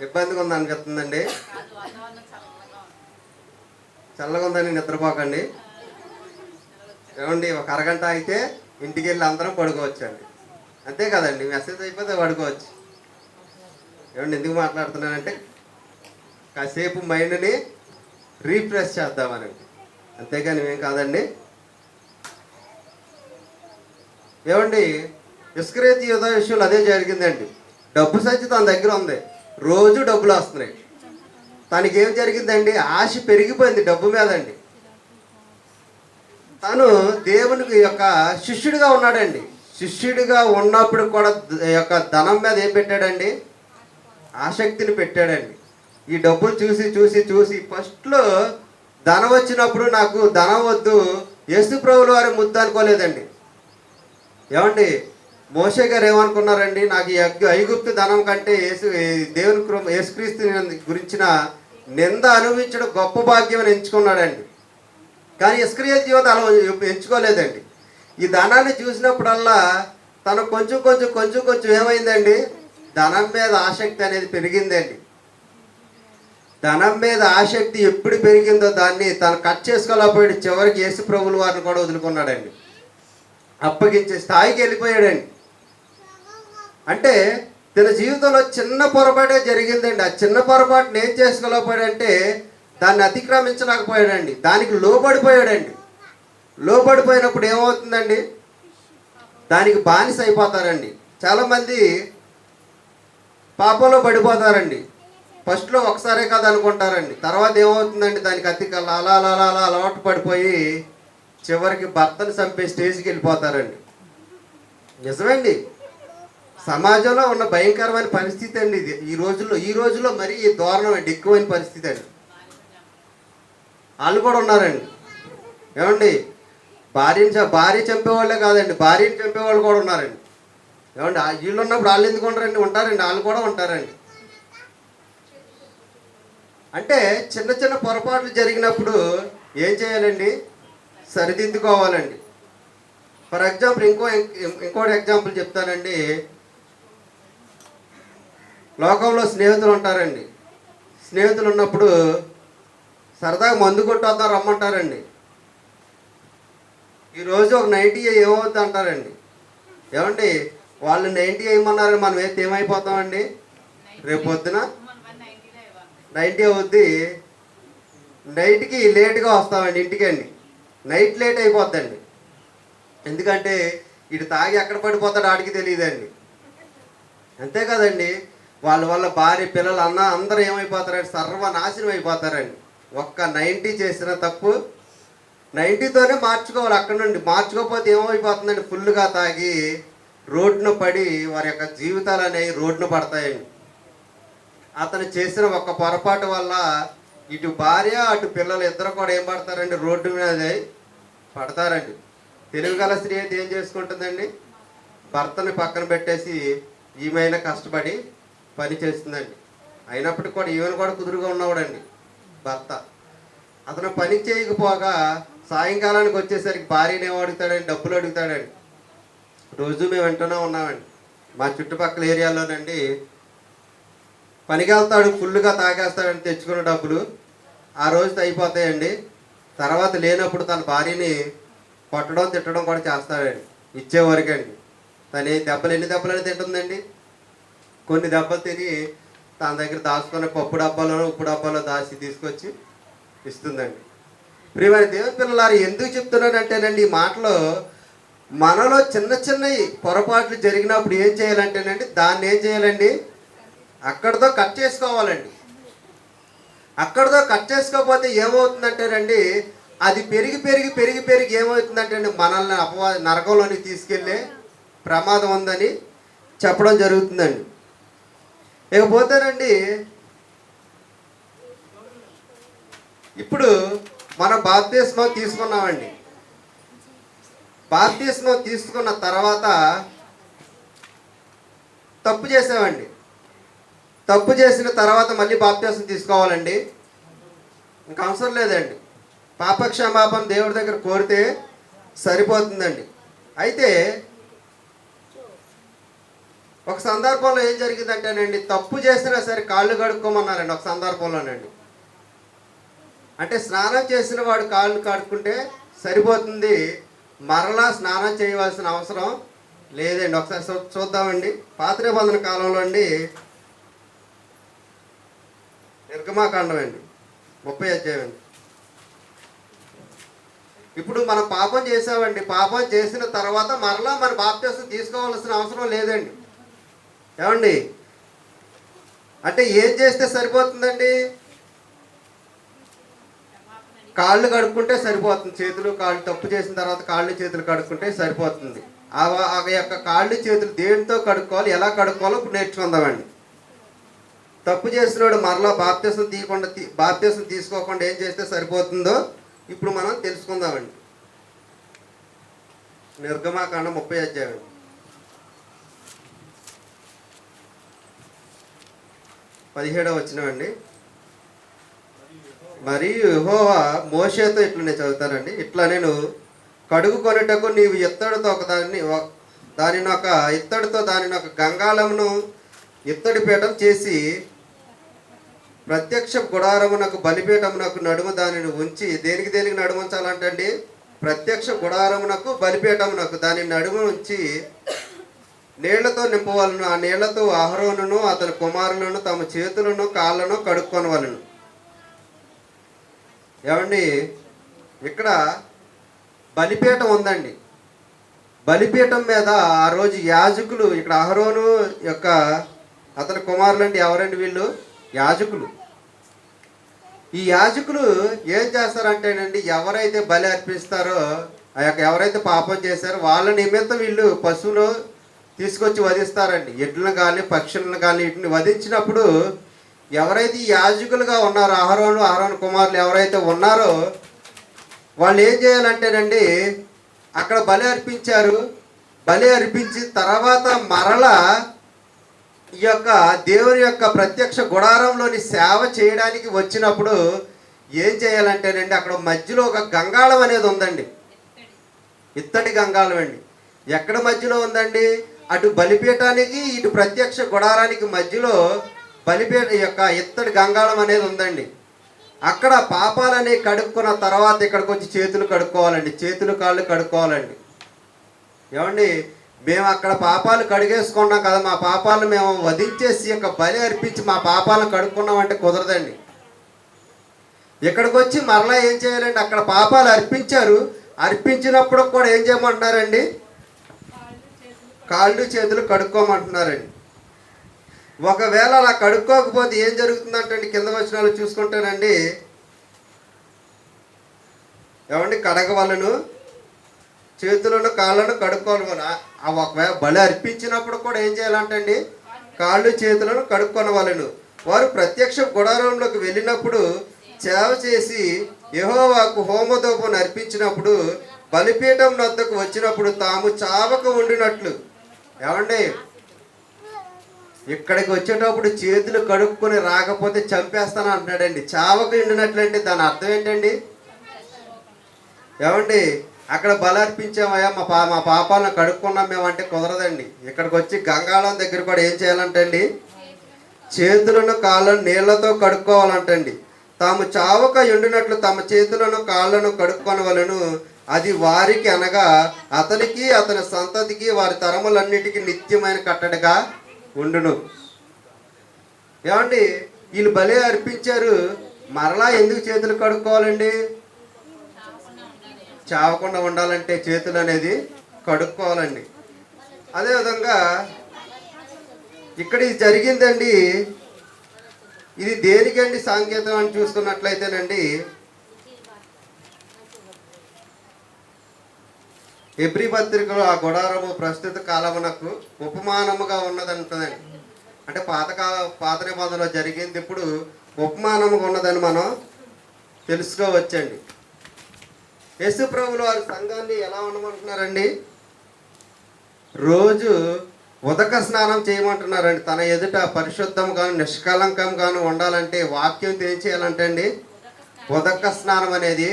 ఇబ్బందిగా ఉంది అనిపిస్తుందండి. చల్లగా ఉందని నిద్రపోకండి. ఏమండి, ఒక అరగంట అయితే ఇంటికి వెళ్ళి అందరం పడుకోవచ్చు అండి, అంతే కదండి. మెసేజ్ అయిపోతే పడుకోవచ్చు. ఏమండి, ఎందుకు మాట్లాడుతున్నానంటే కాసేపు మైండ్ని రీఫ్రెష్ చేద్దామనండి, అంతేగాని ఏం కాదండి. ఏమండి, ఇస్కరియోతు యోధా విషయంలో అదే జరిగిందండి. డబ్బు సంచి తన దగ్గర ఉంది, రోజు డబ్బులు వస్తున్నాయి. తనకి ఏం జరిగిందండి? ఆశ పెరిగిపోయింది డబ్బు మీద అండి. తను దేవునికి యొక్క శిష్యుడిగా ఉన్నాడండి. శిష్యుడిగా ఉన్నప్పుడు కూడా యొక్క ధనం మీద ఏం పెట్టాడండి? ఆసక్తిని పెట్టాడండి. ఈ డబ్బులు చూసి చూసి చూసి ఫస్ట్లో ధనం వచ్చినప్పుడు నాకు ధనం వద్దు, యేసు ప్రభుల వారి ముద్దు అనుకోలేదండి. ఏమండి, మోషే గారు ఏమనుకున్నారండి? నాకు ఈ ఐగుప్తు ధనం కంటే దేవుని యేసుక్రీస్తు గురించిన నింద అనుభవించడం గొప్ప భాగ్యం అని ఎంచుకున్నాడండి. కానీ ఇస్కరియా జీవితం అలా ఎంచుకోలేదండి. ఈ ధనాన్ని చూసినప్పుడల్లా తను కొంచెం కొంచెం కొంచెం కొంచెం ఏమైందండి? ధనం మీద ఆసక్తి అనేది పెరిగిందండి. ధనం మీద ఆసక్తి ఎప్పుడు పెరిగిందో దాన్ని తను కట్ చేసుకోలేకపోయాడు. చివరికి యేసు ప్రభుల వారిని కూడా వదులుకున్నాడండి. అప్పగించే స్థాయికి వెళ్ళిపోయాడండి. అంటే తన జీవితంలో చిన్న పొరపాటే జరిగిందండి. ఆ చిన్న పొరపాటుని ఏం చేసుకోలేకపోయాడంటే దాన్ని అతిక్రమించలేకపోయాడండి. దానికి లోబడిపోయాడండి. లోబడిపోయినప్పుడు ఏమవుతుందండి? దానికి బానిస అయిపోతారండి. చాలామంది పాపంలో పడిపోతారండి. ఫస్ట్లో ఒకసారే కదా అనుకుంటారండి. తర్వాత ఏమవుతుందండి? దానికి అలా అలా అలా అలా అలవాటు పడిపోయి చివరికి భర్తను చంపే స్టేజ్కి వెళ్ళిపోతారండి. నిజమండి, సమాజంలో ఉన్న భయంకరమైన పరిస్థితి అండి ఇది. ఈ రోజుల్లో మరీ దారుణం అండి, ఎక్కువైన పరిస్థితి అండి. వాళ్ళు కూడా ఉన్నారండి. ఏమండి, భార్య చంపేవాళ్ళే కాదండి, భార్యని చంపేవాళ్ళు కూడా ఉన్నారండి. ఏమండి, వీళ్ళు ఉన్నప్పుడు వాళ్ళు ఎందుకు ఉంటారండి, వాళ్ళు కూడా ఉంటారండి. అంటే చిన్న చిన్న పొరపాట్లు జరిగినప్పుడు ఏం చేయాలండి? సరిదిద్దుకోవాలండి. ఫర్ ఎగ్జాంపుల్ ఇంకోటి ఎగ్జాంపుల్ చెప్తానండి. లోకంలో స్నేహితులు ఉంటారండి. స్నేహితులు ఉన్నప్పుడు సరదాగా మందు కొట్టొద్దాం రమ్మంటారండి. ఈరోజు ఒక 90 ఏమవుద్ది అంటారండి. ఏమండి, వాళ్ళు 90 వేయమన్నారని మనం అయితే ఏమైపోతామండి? రేపు పొద్దున 90 అవుద్ది. నైట్కి లేట్గా వస్తామండి ఇంటికండి. Night late అయిపోద్దండి. ఎందుకంటే ఇటు తాగి ఎక్కడ పడిపోతాడో ఆడికి తెలియదండి. అంతే కదండి. వాళ్ళ వల్ల భార్య పిల్లలు అందరూ ఏమైపోతారండి? సర్వనాశనం అయిపోతారండి. ఒక్క 90 చేసిన తప్పు 90తోనే మార్చుకోవాలి. అక్కడ నుండి మార్చుకోకపోతే ఏమైపోతుందండి? ఫుల్గా తాగి రోడ్డున పడి వారి యొక్క జీవితాలు అనేవి రోడ్డున పడతాయండి. అతను చేసిన ఒక్క పొరపాటు వల్ల ఇటు భార్య అటు పిల్లలు ఇద్దరు కూడా ఏం పడతారండి? రోడ్డు మీద పడతారండి. తెలివిగల స్త్రీ అయితే ఏం చేసుకుంటుందండి? భర్తని పక్కన పెట్టేసి ఈమెయినా కష్టపడి పని చేస్తుందండి. అయినప్పటికీ కూడా ఈమెను కూడా కుదురుగా ఉన్నవాడండి భర్త. అతను పని చేయకపోగా సాయంకాలానికి వచ్చేసరికి భార్యను ఏమో అడుగుతాడండి? డబ్బులు అడుగుతాడండి. రోజు మేము వింటూనే ఉన్నామండి. మా చుట్టుపక్కల ఏరియాలోనండి పనికి వెళ్తాడు, ఫుల్గా తాగేస్తాడని తెచ్చుకున్న డబ్బులు ఆ రోజుతో అయిపోతాయండి. తర్వాత లేనప్పుడు తన భార్యని కొట్టడం తిట్టడం కూడా చేస్తాడండి ఇచ్చేవరకండి. తను ఎన్ని దెబ్బలని తింటుందండి? కొన్ని దెబ్బలు తిని తన దగ్గర దాచుకున్న పప్పు డబ్బాలోనో ఉప్పు డబ్బాలో దాచి తీసుకొచ్చి ఇస్తుందండి. ప్రియమైన దేవుని పిల్లలారు, ఎందుకు చెప్తున్నానంటేనండి, ఈ మాటలో మనలో చిన్న చిన్నవి పొరపాట్లు జరిగినప్పుడు ఏం చేయాలంటేనండి, దాన్ని ఏం చేయాలండి? అక్కడితో కట్ చేసుకోవాలండి. అక్కడితో కట్ చేసుకోకపోతే ఏమవుతుందంటేనండి, అది పెరిగి పెరిగి పెరిగి పెరిగి ఏమవుతుందంటే మనల్ని నరకంలోనికి తీసుకెళ్ళే ప్రమాదం ఉందని చెప్పడం జరుగుతుందండి. ఇకపోతేనండి, ఇప్పుడు మనం బాప్తిస్మం తీసుకున్నామండి. బాప్తిస్మం తీసుకున్న తర్వాత తప్పు చేసామండి. తప్పు చేసిన తర్వాత మళ్ళీ బాప్తిస్మం తీసుకోవాలండి? ఇంకా అవసరం లేదండి. పాపక్షమాపణ దేవుడి దగ్గర కోరితే సరిపోతుందండి. అయితే ఒక సందర్భంలో ఏం జరిగిందంటేనండి, తప్పు చేసినా సరే కాళ్ళు కడుక్కోమన్నారండి ఒక సందర్భంలోనండి. అంటే స్నానం చేసిన వాడు కాళ్ళు కడుక్కుంటే సరిపోతుంది, మరలా స్నానం చేయవలసిన అవసరం లేదండి. ఒకసారి చూద్దామండి. పాత నిబంధన కాలంలో అండి, నిర్గమాకాండం అండి 30వ అధ్యాయం అండి. ఇప్పుడు మనం పాపం చేసామండి. పాపం చేసిన తర్వాత మరలా మన బాప్తిస్మం తీసుకోవాల్సిన అవసరం లేదండి. ఏమండి, అంటే ఏం చేస్తే సరిపోతుందండి? కాళ్ళు కడుక్కుంటే సరిపోతుంది. చేతులు కాళ్ళు తప్పు చేసిన తర్వాత కాళ్ళు చేతులు కడుక్కుంటే సరిపోతుంది. ఆ యొక్క కాళ్ళు చేతులు దేనితో కడుక్కోవాలి, ఎలా కడుక్కోవాలో ఇప్పుడు నేర్చుకుందామండి. తప్పు చేసినోడు మరలా బాప్తీసం తీసుకోకుండా ఏం చేస్తే సరిపోతుందో ఇప్పుడు మనం తెలుసుకుందామండి. నిర్గమాకాండం 30 అధ్యాయం 17వ వచనమండి. మరియు యెహోవా మోషేతో ఇట్లా నేను చదువుతానండి. ఇట్లా నేను కడుగు కొనుటకు నీవు ఇత్తడితో దానిని ఒక గంగాళమును ఇత్తడి పీఠం చేసి ప్రత్యక్ష గుడారమునకు బలిపీఠమునకు నడుము దానిని ఉంచి, దేనికి నడుము ఉంచాలంటండి? ప్రత్యక్ష గుడారమునకు బలిపీఠమునకు దాని నడుము ఉంచి నీళ్లతో నింపవలను. ఆ నీళ్లతో అహరోనును అతని కుమారులను తమ చేతులను కాళ్ళను కడుక్కొనవలను. ఏమండి, ఇక్కడ బలిపీఠం ఉందండి. బలిపీఠం మీద ఆ రోజు యాజకులు, ఇక్కడ అహరోను యొక్క అతని కుమారులు అంటే ఎవరండి? వీళ్ళు యాజకులు. ఈ యాజకులు ఏం చేస్తారంటేనండి, ఎవరైతే బలి అర్పిస్తారో ఆ యొక్క ఎవరైతే పాపం చేశారో వాళ్ళ నిమిత్తం వీళ్ళు పశువులు తీసుకొచ్చి వధిస్తారండి. ఎడ్లను కానీ పక్షులను కానీ వీటిని వధించినప్పుడు ఎవరైతే ఈ యాజకులుగా ఉన్నారో అహరోను కుమారులు ఎవరైతే ఉన్నారో వాళ్ళు ఏం చేయాలంటేనండి, అక్కడ బలి అర్పించారు. బలి అర్పించిన తర్వాత మరలా ఈ యొక్క దేవుని యొక్క ప్రత్యక్ష గుడారంలోని సేవ చేయడానికి వచ్చినప్పుడు ఏం చేయాలంటేనండి, అక్కడ మధ్యలో ఒక గంగాళం అనేది ఉందండి. ఇత్తడి గంగాళం అండి. ఎక్కడ మధ్యలో ఉందండి? అటు బలిపీఠానికి ఇటు ప్రత్యక్ష గుడారానికి మధ్యలో బలిపీఠ యొక్క ఇత్తడి గంగాళం అనేది ఉందండి. అక్కడ పాపాలని కడుక్కున్న తర్వాత ఇక్కడికి వచ్చి చేతులు కడుక్కోవాలండి. చేతులు కాళ్ళు కడుక్కోవాలండి. ఏమండి, మేము అక్కడ పాపాలు కడిగేసుకున్నాం కదా, మా పాపాలను మేము వధించేసి యొక్క బలి అర్పించి మా పాపాలను కడుక్కున్నామంటే కుదరదండి. ఇక్కడికి వచ్చి మరలా ఏం చేయాలండి, అక్కడ పాపాలు అర్పించారు. అర్పించినప్పుడు కూడా ఏం చేయమంటున్నారండి? కాళ్ళు చేతులు కడుక్కోమంటున్నారండి. ఒకవేళ అలా కడుక్కోకపోతే ఏం జరుగుతుందంటే కింద వచనాలు చూసుకుంటేనండి, ఏమండి, కడగవలను, చేతులను కాళ్ళను కడుక్కోవాలి. ఒకవేళ బలి అర్పించినప్పుడు కూడా ఏం చేయాలంటండి? కాళ్ళు చేతులను కడుక్కొనవలను. వారు ప్రత్యక్ష గుడారంలోకి వెళ్ళినప్పుడు సేవ చేసి యెహోవాకు హోమధూపం అర్పించినప్పుడు బలిపీఠం వద్దకు వచ్చినప్పుడు తాము చావక ఉండినట్లు. ఏమండి, ఇక్కడికి వచ్చేటప్పుడు చేతులు కడుక్కొని రాకపోతే చంపేస్తాను అంటున్నాడండి. చావక ఉండినట్లంటే దాని అర్థం ఏంటండి? ఏమండి, అక్కడ బలి అర్పించామయ్యా, మా పాపాలను కడుక్కున్నాం మేము అంటే కుదరదండి. ఇక్కడికి వచ్చి గంగాళం దగ్గర కూడా ఏం చేయాలంటండి? చేతులను కాళ్ళను నీళ్లతో కడుక్కోవాలంటండి. తాము చావక ఉండినట్లు తమ చేతులను కాళ్ళను కడుక్కొనవలను. అది వారికి అనగా అతనికి అతని సంతతికి వారి తరములన్నిటికీ నిత్యమైన కట్టడిగా ఉండును. ఏమండి, వీళ్ళు బలి అర్పించారు, మరలా ఎందుకు చేతులు కడుక్కోవాలండి? చావకుండా ఉండాలంటే చేతులు అనేది కడుక్కోవాలండి. అదేవిధంగా ఇక్కడ ఇది జరిగిందండి. ఇది దేనికండి సాంకేతం అని చూసుకున్నట్లయితేనండి, హెబ్రీ పత్రికలో ఆ గుడారము ప్రస్తుత కాలమునకు ఉపమానముగా ఉన్నదంటుందండి. అంటే పాత నిబంధనలో జరిగింది ఇప్పుడు ఉపమానముగా ఉన్నదని మనం తెలుసుకోవచ్చండి. యేసు ప్రభువులు వారి సంఘాన్ని ఎలా ఉండమంటున్నారండి? రోజు ఉదక స్నానం చేయమంటున్నారండి. తన ఎదుట పరిశుద్ధంగాను నిష్కలంకంగాను ఉండాలంటే వాక్యం ఏం చేయాలంటే అండి, ఉదక స్నానం అనేది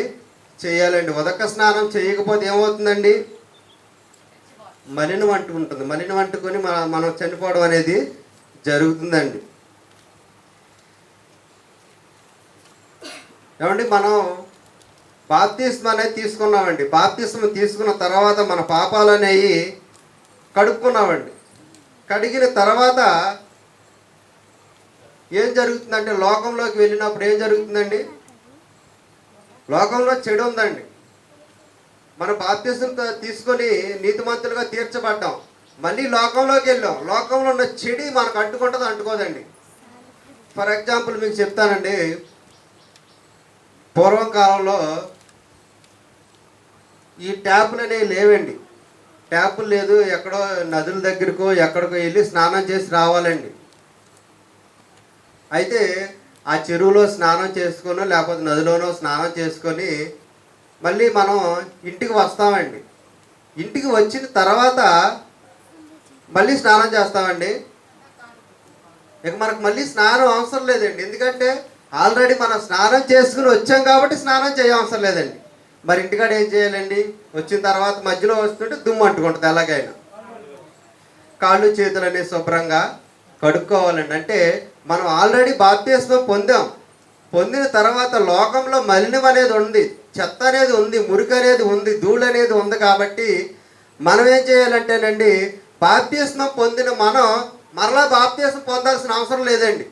చేయాలండి. ఉదక స్నానం చేయకపోతే ఏమవుతుందండి? మలినం అంటుకుంటుంది. మలినం అంటుకొని మనం చనిపోవడం అనేది జరుగుతుందండి. ఏమండి, మనం బాప్తిస్మం అనేది తీసుకున్నామండి. బాప్తిస్మం తీసుకున్న తర్వాత మన పాపాలు అనేవి కడుక్కున్నామండి. కడిగిన తర్వాత ఏం జరుగుతుందంటే, లోకంలోకి వెళ్ళినప్పుడు ఏం జరుగుతుందండి? లోకంలో చెడు ఉందండి. మన బాప్తిస్మం తీసుకొని నీతిమంతులుగా తీర్చబడ్డాం. మళ్ళీ లోకంలోకి వెళ్ళాం. లోకంలో ఉన్న చెడు మనకు అంటుకుంటుందో అంటుకోదండి. ఫర్ ఎగ్జాంపుల్ మీకు చెప్తానండి. పూర్వం కాలంలో ఈ ట్యాపులు అనేవి లేవండి. ట్యాపులు లేదు, ఎక్కడో నదుల దగ్గరకో ఎక్కడికో వెళ్ళి స్నానం చేసి రావాలండి. అయితే ఆ చెరువులో స్నానం చేసుకొని లేకపోతే నదిలోనో స్నానం చేసుకొని మళ్ళీ మనం ఇంటికి వస్తామండి. ఇంటికి వచ్చిన తర్వాత మళ్ళీ స్నానం చేస్తామండి. ఇక మనకు మళ్ళీ స్నానం అవసరం లేదండి. ఎందుకంటే ఆల్రెడీ మనం స్నానం చేసుకుని వచ్చాం కాబట్టి స్నానం చేయవసరం లేదండి. మరి ఇంటికాడ ఏం చేయాలండి? వచ్చిన తర్వాత మధ్యలో వస్తుంటే దుమ్ము అంటుకుంటుంది. ఎలాగైనా కాళ్ళు చేతులు అనేవి శుభ్రంగా కడుక్కోవాలండి. అంటే మనం ఆల్రెడీ బాప్తిస్మం పొందిన తర్వాత లోకంలో మలినం అనేది ఉంది, చెత్త అనేది ఉంది, మురికి అనేది ఉంది, ధూళి అనేది ఉంది. కాబట్టి మనం ఏం చేయాలంటేనండి, బాప్తిస్మం పొందిన మనం మరలా బాప్తిస్మం పొందాల్సిన అవసరం లేదండి.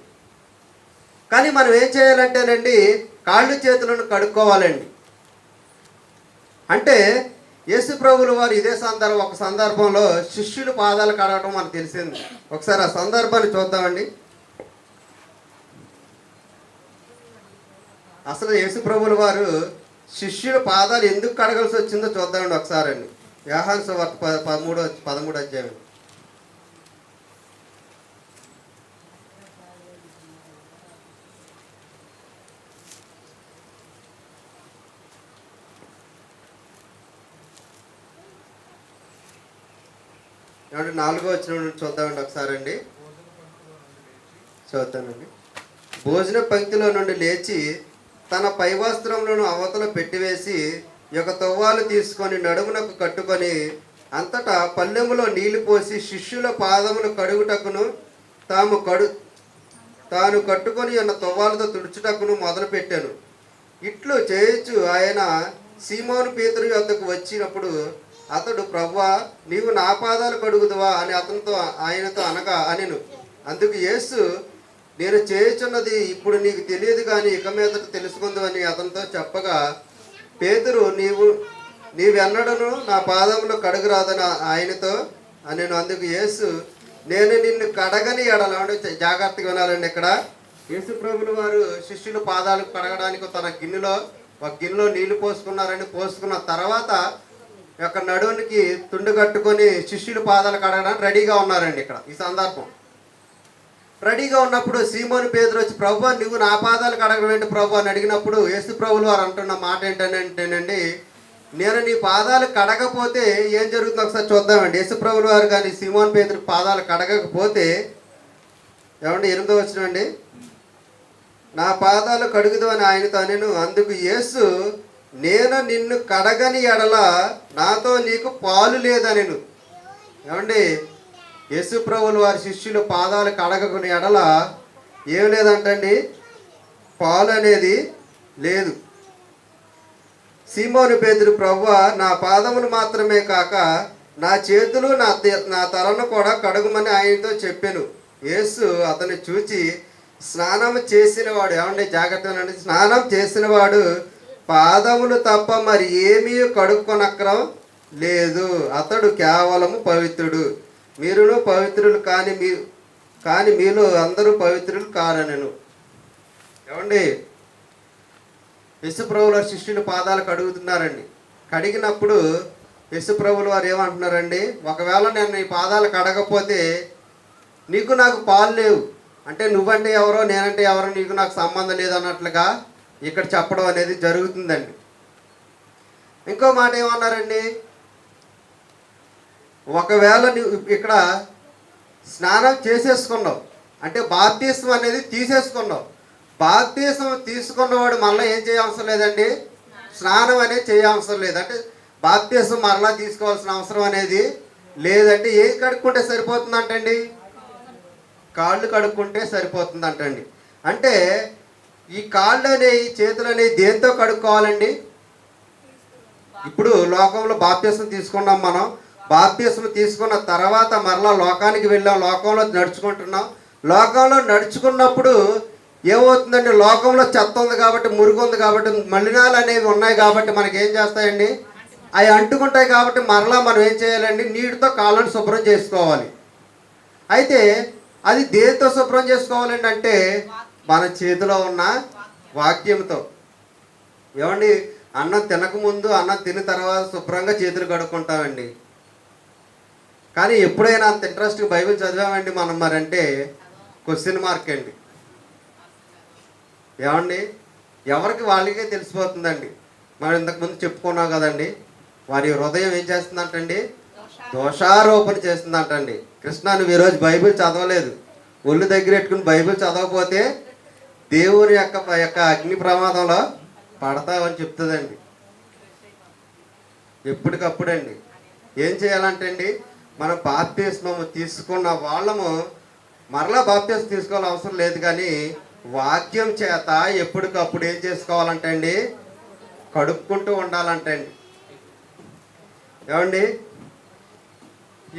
కానీ మనం ఏం చేయాలంటేనండి, కాళ్ళు చేతులను కడుక్కోవాలండి. అంటే యేసు ప్రభువుల వారు ఒక సందర్భంలో శిష్యులు పాదాలు కడగడం మనకు తెలిసింది. ఒకసారి ఆ సందర్భాన్ని చూద్దామండి. అసలు యేసు ప్రభువుల వారు శిష్యుల పాదాలు ఎందుకు కడగాల్సి వచ్చిందో చూద్దామండి ఒకసారి అండి. యోహాను సువార్త 13 అధ్యాయం. ఏమంటే 4వ వచనం నుండి చూద్దామండి ఒకసారి అండి. చూద్దామండి. భోజన పంక్తిలో నుండి లేచి తన పైవస్త్రములను అవతల పెట్టివేసి ఒక తవ్వాలు తీసుకొని నడుమునకు కట్టుకొని అంతటా పల్లెములో నీళ్లు పోసి శిష్యుల పాదములు కడుగుటకును తాను కట్టుకొని ఉన్న తవ్వాలతో తుడుచుటకును మొదలుపెట్టాను. ఇట్లు చేయొచ్చు ఆయన సీమోను పేతురు వద్దకు వచ్చినప్పుడు అతడు, ప్రభువా, నీవు నా పాదాలు కడుగుదువా అని ఆయనతో అనగా అనెను. అందుకు యేసు, నేను చేయుచున్నది ఇప్పుడు నీకు తెలియదు కానీ ఇక మీదట తెలుసుకుందువని అతనితో చెప్పగా, పేతురు, నీవెన్నడను నా పాదములు కడుగురాదని ఆయనతో అనెను. అందుకు యేసు, నేను నిన్ను కడగని ఎడల, జాగ్రత్తగా వినాలండి. ఇక్కడ యేసు ప్రభువుల వారు శిష్యుల పాదాలు కడగడానికి తన ఒక గిన్నెలో నీళ్లు పోసుకున్న తర్వాత యొక్క నడువునికి తుండు కట్టుకొని శిష్యుల పాదాలు కడగడానికి రెడీగా ఉన్నారండి. ఇక్కడ ఈ సందర్భం రెడీగా ఉన్నప్పుడు సీమోను పేతురు వచ్చి, ప్రభువా, నువ్వు నా పాదాలు కడగడం ఏంటి ప్రభు అని అడిగినప్పుడు యేసు ప్రభువుల వారు అంటున్న మాట ఏంటంటేనండి, నేను నీ పాదాలు కడగపోతే ఏం జరుగుతుందో ఒకసారి చూద్దామండి. యేసు ప్రభువుల వారు కానీ సీమోను పేతురు పాదాలు కడగకపోతే ఏమండి 8వ వచనం అండి, నా పాదాలు కడుగుదు అని ఆయనతో అనెను. అందుకు యేసు, నేను నిన్ను కడగని ఎడల నాతో నీకు పాలు లేదనెను. ఏమండి, యేసు ప్రభువుల వారి శిష్యులు పాదాలు కడగకుని ఎడల ఏం లేదంటండి, పాలు అనేది లేదు. సీమోను పేతురు, ప్రభువా, నా పాదములు మాత్రమే కాక నా చేతులు నా తలను కూడా కడుగుమని ఆయనతో చెప్పాను. యేసు అతన్ని చూచి, స్నానం చేసినవాడు, ఏమండి జాగ్రత్తగా, స్నానం చేసినవాడు పాదములు తప్ప మరి ఏమీ కడుక్కొనక్కరం లేదు, అతడు కేవలము పవిత్రుడు. మీరును పవిత్రులు కానీ మీలో అందరూ పవిత్రులు కారనెను. ఏమండి, యేసు ప్రభువుల శిష్యులు పాదాలు కడుగుతున్నారండి. కడిగినప్పుడు యేసు ప్రభువుల వారు ఏమంటున్నారండి, ఒకవేళ నేను నీ పాదాలు కడగపోతే నాకు పాలు లేవు, అంటే నువ్వంటే ఎవరో నేనంటే ఎవరో నాకు సంబంధం లేదన్నట్లుగా ఇక్కడ చెప్పడం అనేది జరుగుతుందండి. ఇంకో మాట ఏమన్నారండి, ఒకవేళ నువ్వు ఇక్కడ స్నానం చేసేసుకున్నావు అంటే బాప్తిస్మం అనేది తీసేసుకున్నావు. బాప్తిస్మం తీసుకున్నవాడు మళ్ళీ ఏం చేయవసరం లేదండి, స్నానం అనేది చేయవసరం లేదు. అంటే బాప్తిస్మం మరలా తీసుకోవాల్సిన అవసరం అనేది లేదండి. ఏం కడుక్కుంటే సరిపోతుందంటండి, కాళ్ళు కడుక్కుంటే సరిపోతుందంటండి. అంటే ఈ కాళ్ళు అనేవి చేతులు అనేవి దేంతో కడుక్కోవాలండి? ఇప్పుడు లోకంలో బాప్తిస్మం తీసుకున్నాం మనం. బాప్తిస్మం తీసుకున్న తర్వాత మరలా లోకానికి వెళ్ళాం, లోకంలో నడుచుకుంటున్నాం. లోకంలో నడుచుకున్నప్పుడు ఏమవుతుందండి, లోకంలో చెత్త ఉంది కాబట్టి, మురుగు ఉంది కాబట్టి, మలినాలు అనేవి ఉన్నాయి కాబట్టి మనకి ఏం చేస్తాయండి, అవి అంటుకుంటాయి. కాబట్టి మరలా మనం ఏం చేయాలండి, నీటితో కాళ్ళను శుభ్రం చేసుకోవాలి. అయితే అది దేంతో శుభ్రం చేసుకోవాలండి అంటే మన చేతిలో ఉన్న వాక్యంతో. ఏమండి, అన్నం తినకముందు అన్నం తిన్న తర్వాత శుభ్రంగా చేతులు కడుక్కుంటామండి. కానీ ఎప్పుడైనా అంత ఇంట్రెస్ట్గా బైబిల్ చదివామండి మనం మరంటే క్వశ్చన్ మార్క్ అండి. ఏమండి, ఎవరికి వాళ్ళకే తెలిసిపోతుందండి. మనం ఇంతకుముందు చెప్పుకున్నాం కదండి, వారి హృదయం ఏం చేస్తుందంటండి, దోషారోపణ చేస్తుందంటండి. కృష్ణ, నువ్వు ఈరోజు బైబిల్ చదవలేదు, ఒళ్ళు దగ్గర పెట్టుకుని బైబిల్ చదవకపోతే దేవుని యొక్క అగ్ని ప్రమాదంలో పడతావని చెప్తుందండి. ఎప్పటికప్పుడండి ఏం చేయాలంటే అండి, మనం బాప్తిస్మము తీసుకున్న వాళ్ళము మరలా బాప్తిస్మం తీసుకోవాల్సిన అవసరం లేదు. కానీ వాక్యం చేత ఎప్పటికప్పుడు ఏం చేసుకోవాలంటే అండి, కడుక్కుంటూ ఉండాలంటే అండి. ఏమండి,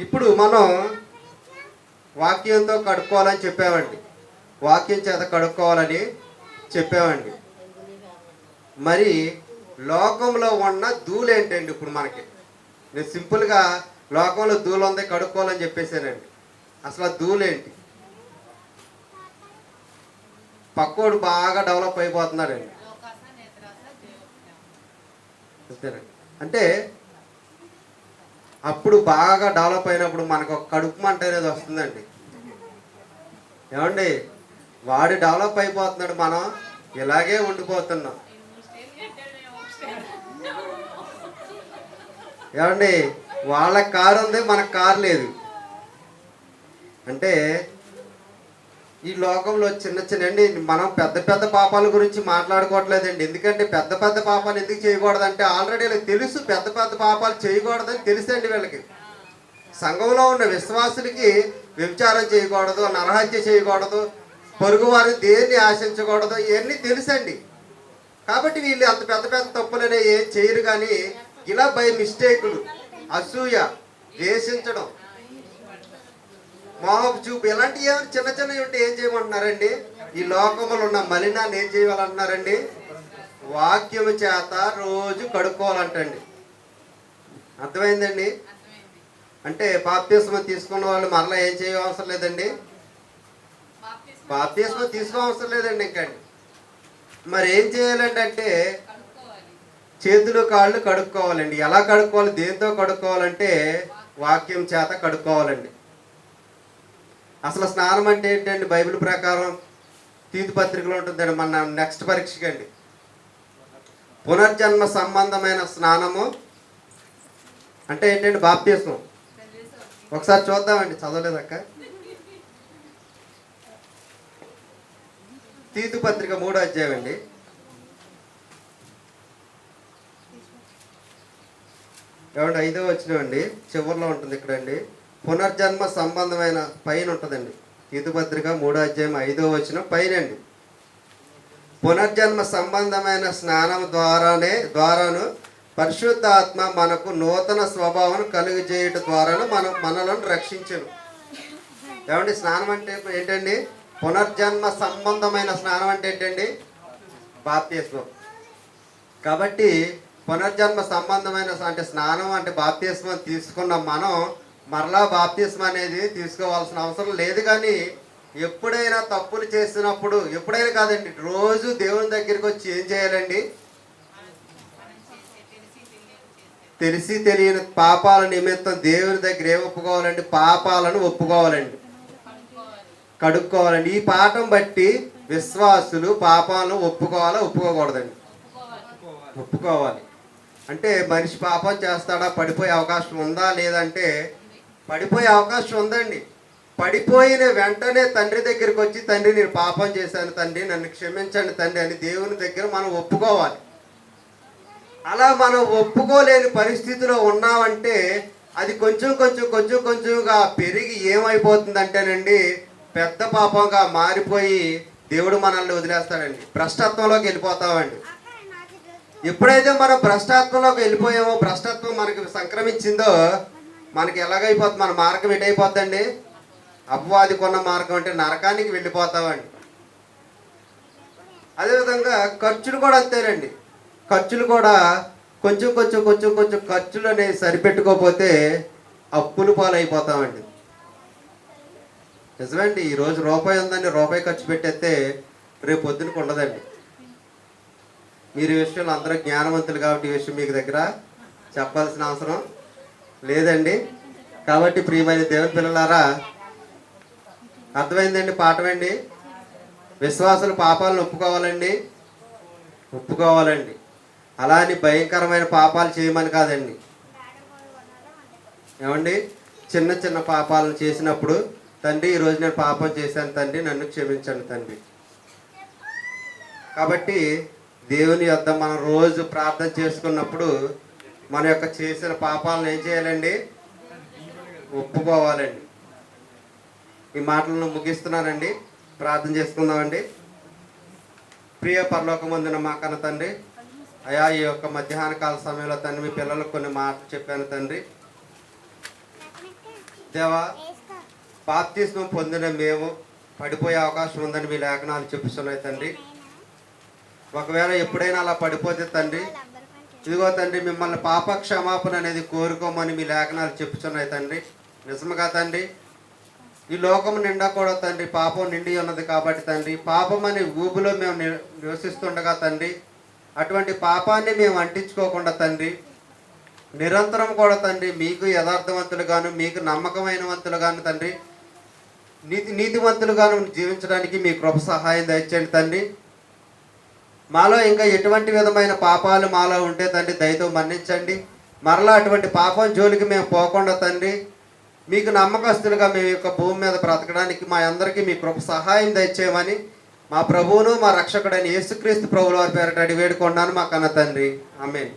ఇప్పుడు మనం వాక్యంతో కడుక్కోవాలని చెప్పామండి, వాక్యం చేత కడుక్కోవాలని చెప్పామండి. మరి లోకంలో ఉన్న ధూళి ఏంటండి? ఇప్పుడు మనకి నేను సింపుల్గా లోకంలో ధూళి ఉంది కడుక్కోవాలని చెప్పేసానండి. అసలు ఆ ధూళి ఏంటి? పక్కోడు బాగా డెవలప్ అయిపోతున్నాడండి. అంటే అప్పుడు బాగా డెవలప్ అయినప్పుడు మనకు ఒక కడుపు మంట అనేది వస్తుందండి. ఏమండి, వాడు డెవలప్ అయిపోతున్నాడు, మనం ఇలాగే ఉండిపోతున్నాం. ఏమండి, వాళ్ళ కారు ఉంది, మనకు కారు లేదు. అంటే ఈ లోకంలో చిన్న చిన్న మనం పెద్ద పెద్ద పాపాల గురించి మాట్లాడుకోవట్లేదండి. ఎందుకంటే పెద్ద పెద్ద పాపాలు ఎందుకు చేయకూడదంటే ఆల్రెడీ వీళ్ళకి తెలుసు పెద్ద పెద్ద పాపాలు చేయకూడదని తెలుసండి వీళ్ళకి. సంఘంలో ఉన్న విశ్వాసులకి వ్యభిచారం చేయకూడదు, నరహత్య చేయకూడదు, పొరుగువారు దేన్ని ఆశించకూడదు, ఇవన్నీ తెలుసండి. కాబట్టి వీళ్ళు అంత పెద్ద పెద్ద తప్పులనే ఏం చేయరు. కానీ ఇలా బై మిస్టేకులు, అసూయ, ద్వేషించడం, మోహపు చూపు, ఇలాంటివి ఏమైనా చిన్న చిన్నవి ఉంటే ఏం చేయమంటున్నారండి? ఈ లోకంలో ఉన్న మలినాన్ని ఏం చేయాలంటున్నారండి? వాక్యము చేత రోజు కడుక్కోవాలంటండి. అర్థమైందండి? అంటే బాప్తిస్మం తీసుకున్న వాళ్ళు మరలా ఏం చేయవసరం లేదండి, బాప్తిస్మం తీసుకోవసరం లేదండి ఇంకండి. మరి ఏం చేయాలండి అంటే చేతులు కాళ్ళు కడుక్కోవాలండి. ఎలా కడుక్కోవాలి, దేంతో కడుక్కోవాలంటే వాక్యం చేత కడుక్కోవాలండి. అసలు స్నానం అంటే ఏంటండి? బైబిల్ ప్రకారం తీతు పత్రికలో ఉంటుందండి. మన నెక్స్ట్ పరీక్షకి అండి, పునర్జన్మ సంబంధమైన స్నానము అంటే ఏంటండి? బాప్తిస్మం. ఒకసారి చూద్దామండి, చదవలేదక్క. తీతు పత్రిక 3వ అధ్యాయం అండి. ఏమంటే 5వ వచనం అండి, చివరిలో ఉంటుంది ఇక్కడ అండి. పునర్జన్మ సంబంధమైన పైన ఉంటుందండి. తీతు పత్రిక 3వ అధ్యాయం 5వ వచనం పైనండి. పునర్జన్మ సంబంధమైన స్నానం ద్వారాను పరిశుద్ధాత్మ మనకు నూతన స్వభావం కలుగజేయటం ద్వారాను మనలను రక్షించను. ఏమండి, స్నానం అంటే ఏంటండి? పునర్జన్మ సంబంధమైన స్నానం అంటే ఏంటండి? బాప్తిస్మం. కాబట్టి పునర్జన్మ సంబంధమైన అంటే స్నానం అంటే బాప్తిస్మం తీసుకున్న మనం మరలా బాప్తిస్మం అనేది తీసుకోవాల్సిన అవసరం లేదు. కానీ ఎప్పుడైనా తప్పులు చేసినప్పుడు, ఎప్పుడైనా కాదండి, రోజు దేవుని దగ్గరికి వచ్చి ఏం చేయాలండి? తెలిసి తెలియని పాపాల నిమిత్తం దేవుని దగ్గర ఏం ఒప్పుకోవాలండి? పాపాలను ఒప్పుకోవాలండి, కడుక్కోవాలండి. ఈ పాఠం బట్టి విశ్వాసులు పాపాలను ఒప్పుకోవాలా, ఒప్పుకోకూడదండి? ఒప్పుకోవాలి. అంటే మనిషి పాపం చేస్తాడా, పడిపోయే అవకాశం ఉందా లేదంటే పడిపోయే అవకాశం ఉందండి. పడిపోయిన వెంటనే తండ్రి దగ్గరికి వచ్చి, తండ్రి నేను పాపం చేశాను తండ్రి, నన్ను క్షమించండి తండ్రి అని దేవుని దగ్గర మనం ఒప్పుకోవాలి. అలా మనం ఒప్పుకోలేని పరిస్థితిలో ఉన్నామంటే అది కొంచెంగా పెరిగి ఏమైపోతుందంటేనండి, పెద్ద పాపంగా మారిపోయి దేవుడు మనల్ని వదిలేస్తాడండి. భ్రష్టత్వంలోకి వెళ్ళిపోతామండి. ఎప్పుడైతే మనం భ్రష్టత్వంలోకి వెళ్ళిపోయామో, భ్రష్టత్వం మనకి సంక్రమించిందో, మనకి ఎలాగైపోతుంది? మన మార్గం ఎటైపోద్దండి? అపవాది కొన్న మార్గం అంటే నరకానికి వెళ్ళిపోతామండి. అదేవిధంగా ఖర్చులు కూడా అంతేనండి. ఖర్చులు కూడా కొంచెం ఖర్చులు అనేవి సరిపెట్టుకోకపోతే అప్పులు పాలైపోతామండి. నిజమండి, ఈరోజు రూపాయి ఉందండి, రూపాయి ఖర్చు పెట్టేస్తే రేపు పొద్దునకు ఉండదండి. మీరు ఈ విషయంలో అందరూ జ్ఞానవంతులు కాబట్టి ఈ విషయం మీకు దగ్గర చెప్పాల్సిన అవసరం లేదండి. కాబట్టి ప్రియమైన దేవుని పిల్లలారా, అర్థమైందండి పాఠమండి. విశ్వాసులు పాపాలను ఒప్పుకోవాలండి. అలా అని భయంకరమైన పాపాలు చేయమని కాదండి. ఏమండి, చిన్న చిన్న పాపాలను చేసినప్పుడు తండ్రి ఈరోజు నేను పాపం చేశాను తండ్రి, నన్ను క్షమించండి తండ్రి. కాబట్టి దేవుని యొద్ద మనం రోజు ప్రార్థన చేసుకున్నప్పుడు మన యొక్క చేసిన పాపాలను ఏం చేయాలండి? ఒప్పుకోవాలండి. ఈ మాటలను ముగిస్తున్నానండి. ప్రార్థన చేసుకుందామండి. ప్రియ పరలోకమందున మా కన్న తండ్రి, అయా ఈ యొక్క మధ్యాహ్న కాల సమయంలో తండ్రి మీ పిల్లలకు కొన్ని మాటలు చెప్పాను తండ్రి. దేవా, బాప్తిస్మం పొందిన మేము పడిపోయే అవకాశం ఉందని మీ లేఖనాలు చెప్తున్నాయి తండ్రి. ఒకవేళ ఎప్పుడైనా అలా పడిపోతే తండ్రి, ఇదిగో తండ్రి మిమ్మల్ని పాప క్షమాపణ అనేది కోరుకోమని మీ లేఖనాలు చెప్తున్నాయి తండ్రి. నిజముగా తండ్రి, ఈ లోకం నిండా కూడా తండ్రి పాపం నిండి ఉన్నది కాబట్టి తండ్రి, పాపం అనే ఊబిలో మేము నివసిస్తుండగా తండ్రి, అటువంటి పాపాన్ని మేము అంటించుకోకుండా తండ్రి, నిరంతరం కూడా తండ్రి మీకు యథార్థవంతులుగాను, మీకు నమ్మకమైనవంతులుగాను తండ్రి, నీతివంతులుగాను జీవించడానికి మీ కృప సహాయం దయచేయండి తండ్రి. మాలో ఇంకా ఎటువంటి విధమైన పాపాలు మాలో ఉంటే తండ్రి దయతో మన్నించండి. మరలా అటువంటి పాపం జోలికి మేము పోకుండా తండ్రి, మీకు నమ్మకస్తులుగా మేము యొక్క భూమి మీద బ్రతకడానికి మా అందరికీ మీ కృప సహాయం దయచేయమని మా ప్రభువును మా రక్షకుడైన యేసుక్రీస్తు ప్రభువుల వారి పేరట అడిగి వేడుకున్నాను మా కన్న తండ్రి. ఆమేన్.